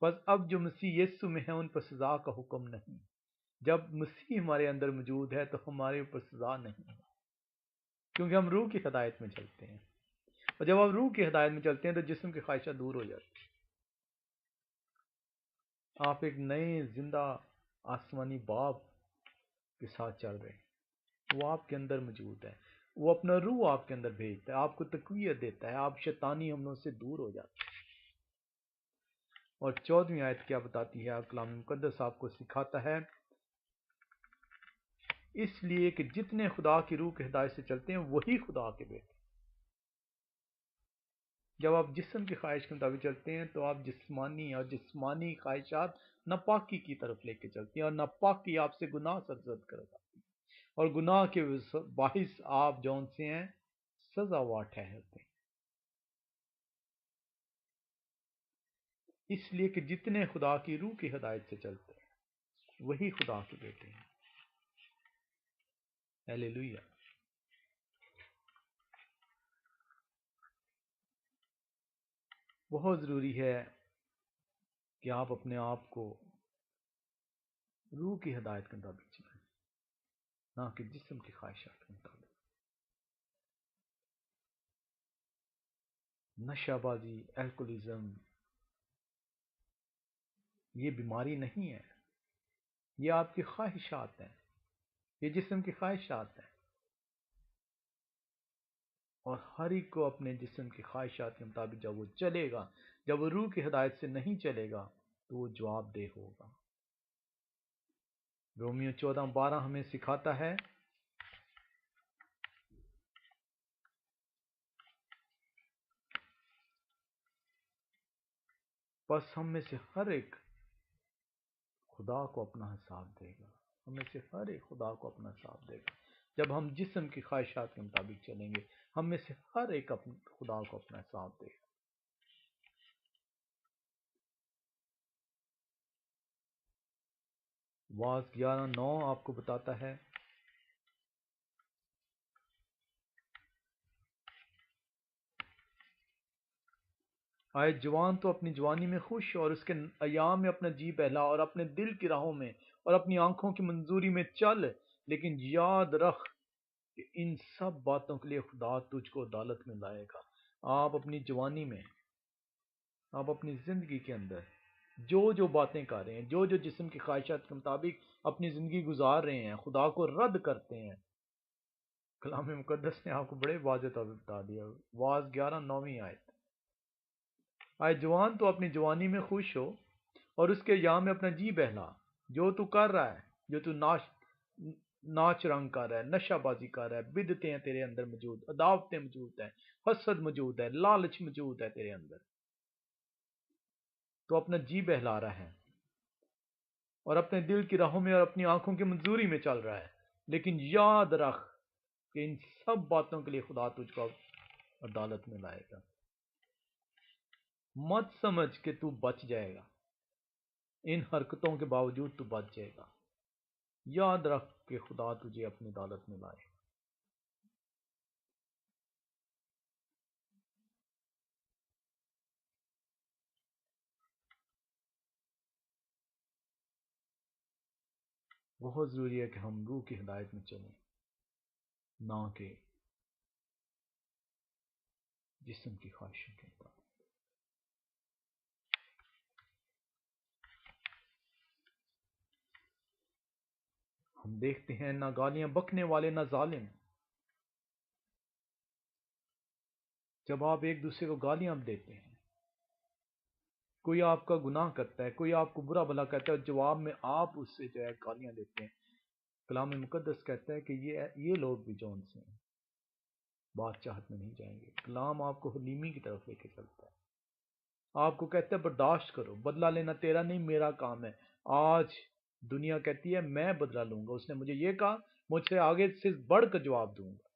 بس اب جو مسیح یسو میں ہے ان پر سزا کا حکم نہیں۔ جب مسیح ہمارے اندر موجود ہے تو ہمارے اوپر سزا نہیں ہے، کیونکہ ہم روح کی ہدایت میں چلتے ہیں۔ اور جب آپ روح کی ہدایت میں چلتے ہیں تو جسم کی خواہشات دور ہو جاتی ہیں۔ آپ ایک نئے زندہ آسمانی باپ کے ساتھ چل رہے ہیں، وہ آپ کے اندر موجود ہے، وہ اپنا روح آپ کے اندر بھیجتا ہے، آپ کو تقویت دیتا ہے، آپ شیطانی حملوں سے دور ہو جاتے ہیں۔ اور 14ویں آیت کیا بتاتی ہے؟ کلام مقدس آپ کو سکھاتا ہے اس لیے کہ جتنے خدا کی روح کی ہدایت سے چلتے ہیں وہی خدا کے بیٹے. جب آپ جسم کی خواہش کے مطابق چلتے ہیں تو آپ جسمانی خواہشات ناپاکی کی طرف لے کے چلتی ہیں، اور ناپاکی آپ سے گناہ سرزد کر جاتی ہے، اور گناہ کے باعث آپ جون سے ہیں سزاوار ٹھہرتے ہیں. اس لیے کہ جتنے خدا کی روح کی ہدایت سے چلتے ہیں وہی خدا کے بیٹے ہیں. ہیلیلویا. بہت ضروری ہے کہ آپ اپنے آپ کو روح کی ہدایت کے مطابق چلائیں، نہ کہ جسم کی خواہشات کے مطابق. نشہ بازی، الکوہلزم یہ بیماری نہیں ہے، یہ آپ کی خواہشات ہیں، یہ جسم کی خواہشات ہیں. اور ہر ایک کو اپنے جسم کی خواہشات کے مطابق جب وہ چلے گا، جب وہ روح کی ہدایت سے نہیں چلے گا تو وہ جواب دہ ہوگا. رومیو 14:12 ہمیں سکھاتا ہے بس ہم میں سے ہر ایک خدا کو اپنا حساب دے گا. ہم میں سے ہر ایک خدا کو اپنا حساب دے گا جب ہم جسم کی خواہشات کے مطابق چلیں گے. ہم میں سے ہر ایک خدا کو اپنا حساب دے گا. واز 11:9 آپ کو بتاتا ہے آئے جوان تو اپنی جوانی میں خوش اور اس کے ایام میں اپنا جی بہلا، اور اپنے دل کی راہوں میں اور اپنی آنکھوں کی منظوری میں چل، لیکن یاد رکھ کہ ان سب باتوں کے لیے خدا تجھ کو عدالت میں لائے گا. آپ اپنی جوانی میں، آپ اپنی زندگی کے اندر جو باتیں کر رہے ہیں، جو جسم کی خواہشات کے مطابق اپنی زندگی گزار رہے ہیں، خدا کو رد کرتے ہیں. کلام مقدس نے آپ کو بڑے واضح طور پہ بتا دیا. واز 11:9 آیت. آئے جوان تو اپنی جوانی میں خوش ہو اور اس کے ایام میں اپنا جی بہلا. جو تو کر رہا ہے، جو تو ناچ رنگ کر رہا ہے، نشہ بازی کر رہا ہے، بدعتیں ہیں تیرے اندر موجود، عداوتیں موجود ہیں، حسد موجود ہے، لالچ موجود ہے تیرے اندر، تو اپنا جی بہلا رہا ہے اور اپنے دل کی راہوں میں اور اپنی آنکھوں کی منظوری میں چل رہا ہے. لیکن یاد رکھ کہ ان سب باتوں کے لیے خدا تجھ کو عدالت میں لائے گا. مت سمجھ کہ تو بچ جائے گا، ان حرکتوں کے باوجود تو بچ جائے گا. یاد رکھ کہ خدا تجھے اپنی عدالت میں لائے. بہت ضروری ہے کہ ہم روح کی ہدایت میں چلیں، نہ کہ جسم کی خواہشوں کے مطابق. ہم دیکھتے ہیں نہ گالیاں بکنے والے نہ ظالم. جب آپ ایک دوسرے کو گالیاں دیتے ہیں، کوئی آپ کا گناہ کرتا ہے، کوئی آپ کو برا بھلا کہتا ہے اور جواب میں آپ اس سے جو ہے گالیاں دیتے ہیں، کلام مقدس کہتا ہے کہ یہ لوگ بھی جون سے ہیں، بادشاہت میں نہیں جائیں گے. کلام آپ کو حلیمی کی طرف لے کے چلتا ہے. آپ کو کہتا ہے برداشت کرو، بدلہ لینا تیرا نہیں میرا کام ہے. آج دنیا کہتی ہے میں بدلہ لوں گا، اس نے مجھے یہ کہا، مجھ سے آگے سے بڑھ کر جواب دوں گا.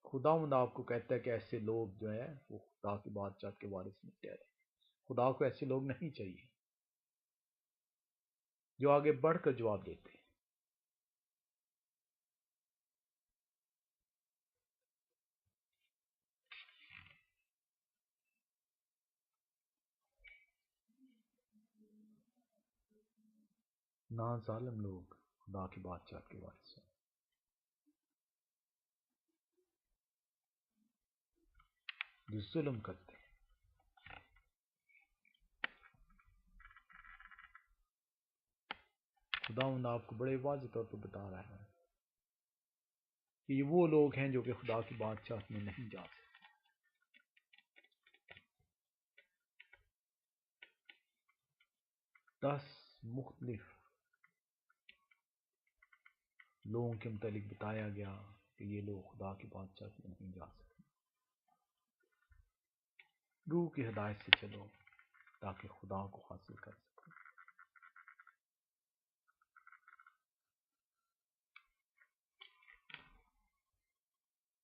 خداوند آپ کو کہتا ہے کہ ایسے لوگ جو ہے وہ خدا کی بادشاہت کے وارث نہیں ٹھہرے. خدا کو ایسے لوگ نہیں چاہیے جو آگے بڑھ کر جواب دیتے ہیں. نہ ظالم لوگ خدا کی بادشاہت کے وارث ہیں. جو ظلم کرتے ہیں. خداوند آپ کو بڑے واضح طور پر بتا رہا ہے کہ یہ وہ لوگ ہیں جو کہ خدا کی بادشاہت میں نہیں جا سکتے. 10 مختلف لوگوں کے متعلق بتایا گیا کہ یہ لوگ خدا کی بادشاہت میں نہیں جا سکتے۔ روح کی ہدایت سے چلو تاکہ خدا کو حاصل کر سکو۔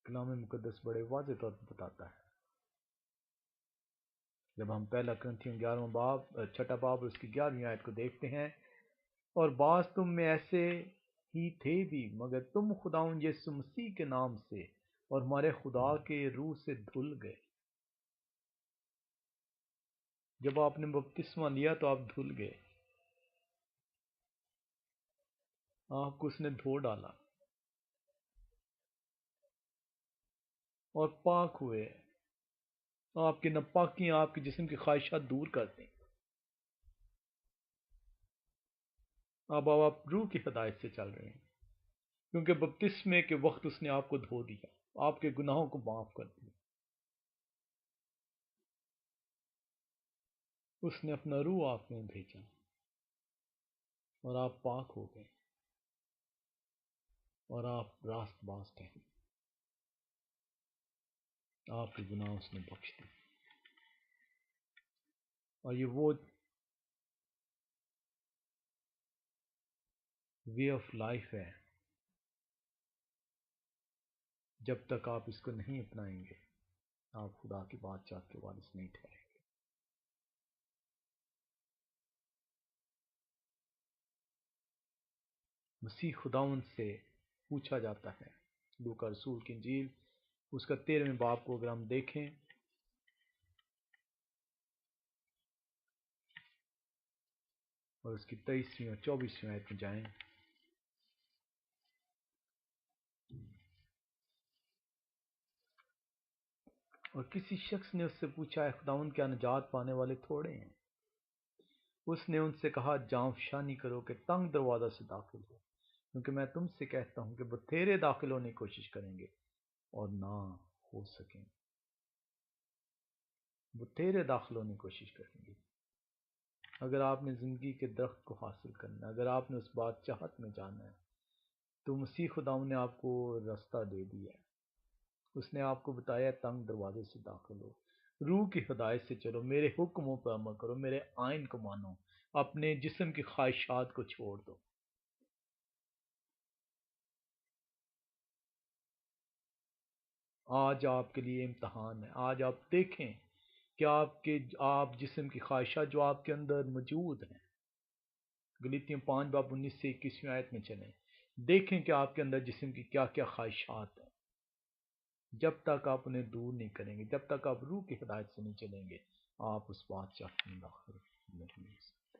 کلام مقدس بڑے واضح طور پر بتاتا ہے، جب ہم پہلا کرنتھیوں 11 باب اس کی 11ویں آیت کو دیکھتے ہیں، اور بعض تم میں ایسے ہی تھے بھی، مگر تم خداوند یسوع مسیح کے نام سے اور ہمارے خدا کے روح سے دھل گئے۔ جب آپ نے بپتسمہ لیا تو آپ دھل گئے، آپ کو اس نے دھو ڈالا اور پاک ہوئے۔ آپ کی ناپاکیاں آپ کے جسم کی خواہشات دور کر دیں۔ اب آپ روح کی ہدایت سے چل رہے ہیں، کیونکہ بپتسمے کے وقت اس نے آپ کو دھو دیا، آپ کے گناہوں کو معاف کر دیا۔ اس نے اپنا روح آپ میں بھیجا اور آپ پاک ہو گئے اور آپ راست باز ٹھہرے۔ آپ کے گناہ اس نے بخش دیے، اور یہ وہ وے آف لائف ہے۔ جب تک آپ اس کو نہیں اپنائیں گے، آپ خدا کی بادشاہت کے وارث نہیں ٹھہریں گے۔ مسیح خداوند سے پوچھا جاتا ہے، لوکا رسول کی انجیل اس کا 13ویں باب کو اگر ہم دیکھیں اور اس کی 23ویں اور 24ویں آیت میں جائیں، اور کسی شخص نے اس سے پوچھا، ہے خداوند کیا نجات پانے والے تھوڑے ہیں؟ اس نے ان سے کہا، جاؤ شانی کرو کہ تنگ دروازہ سے داخل ہو، کیونکہ میں تم سے کہتا ہوں کہ بتھیرے داخل ہونے کی کوشش کریں گے اور نہ ہو سکیں۔ بتھیرے داخل ہونے کی کوشش کریں گے۔ اگر آپ نے زندگی کے درخت کو حاصل کرنا ہے، اگر آپ نے اس بادشاہت میں جانا ہے، تو مسیح خداوند نے آپ کو راستہ دے دیا ہے۔ اس نے آپ کو بتایا تنگ دروازے سے داخل ہو، روح کی ہدایت سے چلو، میرے حکموں پر عمل کرو، میرے آئین کو مانو، اپنے جسم کی خواہشات کو چھوڑ دو۔ آج آپ کے لیے امتحان ہے۔ آج آپ دیکھیں کہ آپ جسم کی خواہشات جو آپ کے اندر موجود ہیں، غلاطیوں 5 باب 19 سے 21ویں آیت میں چلیں، دیکھیں کہ آپ کے اندر جسم کی کیا کیا خواہشات ہیں۔ جب تک آپ انہیں دور نہیں کریں گے، جب تک آپ روح کی ہدایت سے نہیں چلیں گے، آپ اس بادشاہت میں داخل نہیں ہو سکتے۔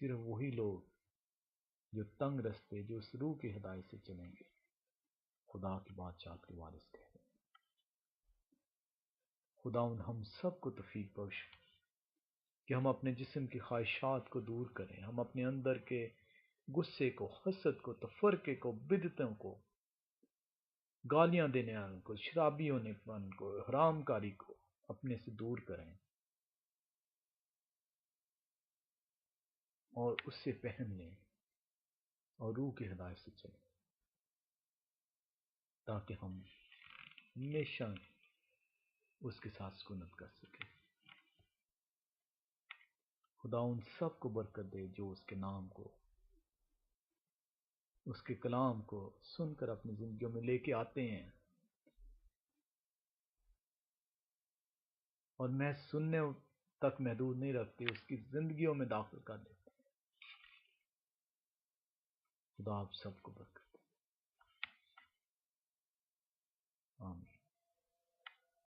صرف وہی لوگ جو تنگ رستے، جو اس روح کی ہدایت سے چلیں گے، خدا کی بادشاہت کے وارث ٹھہریں۔ خداوند ہم سب کو توفیق بخش کہ ہم اپنے جسم کی خواہشات کو دور کریں، ہم اپنے اندر کے غصے کو، حسد کو، تفرقے کو، بدعتوں کو، گالیاں دینے والوں کو، شرابی ہونے والوں کو، حرام کاری کو اپنے سے دور کریں اور اس سے پہن لیں اور روح کی ہدایت سے چلیں، تاکہ ہم ہمیشہ اس کے ساتھ سکونت کر سکیں۔ خدا ان سب کو برکت دے جو اس کے نام کو، اس کے کلام کو سن کر اپنی زندگیوں میں لے کے آتے ہیں، اور میں سننے تک محدود نہیں رکھتے، اس کی زندگیوں میں داخل کر دیتے ہیں۔ خدا آپ سب کو برکت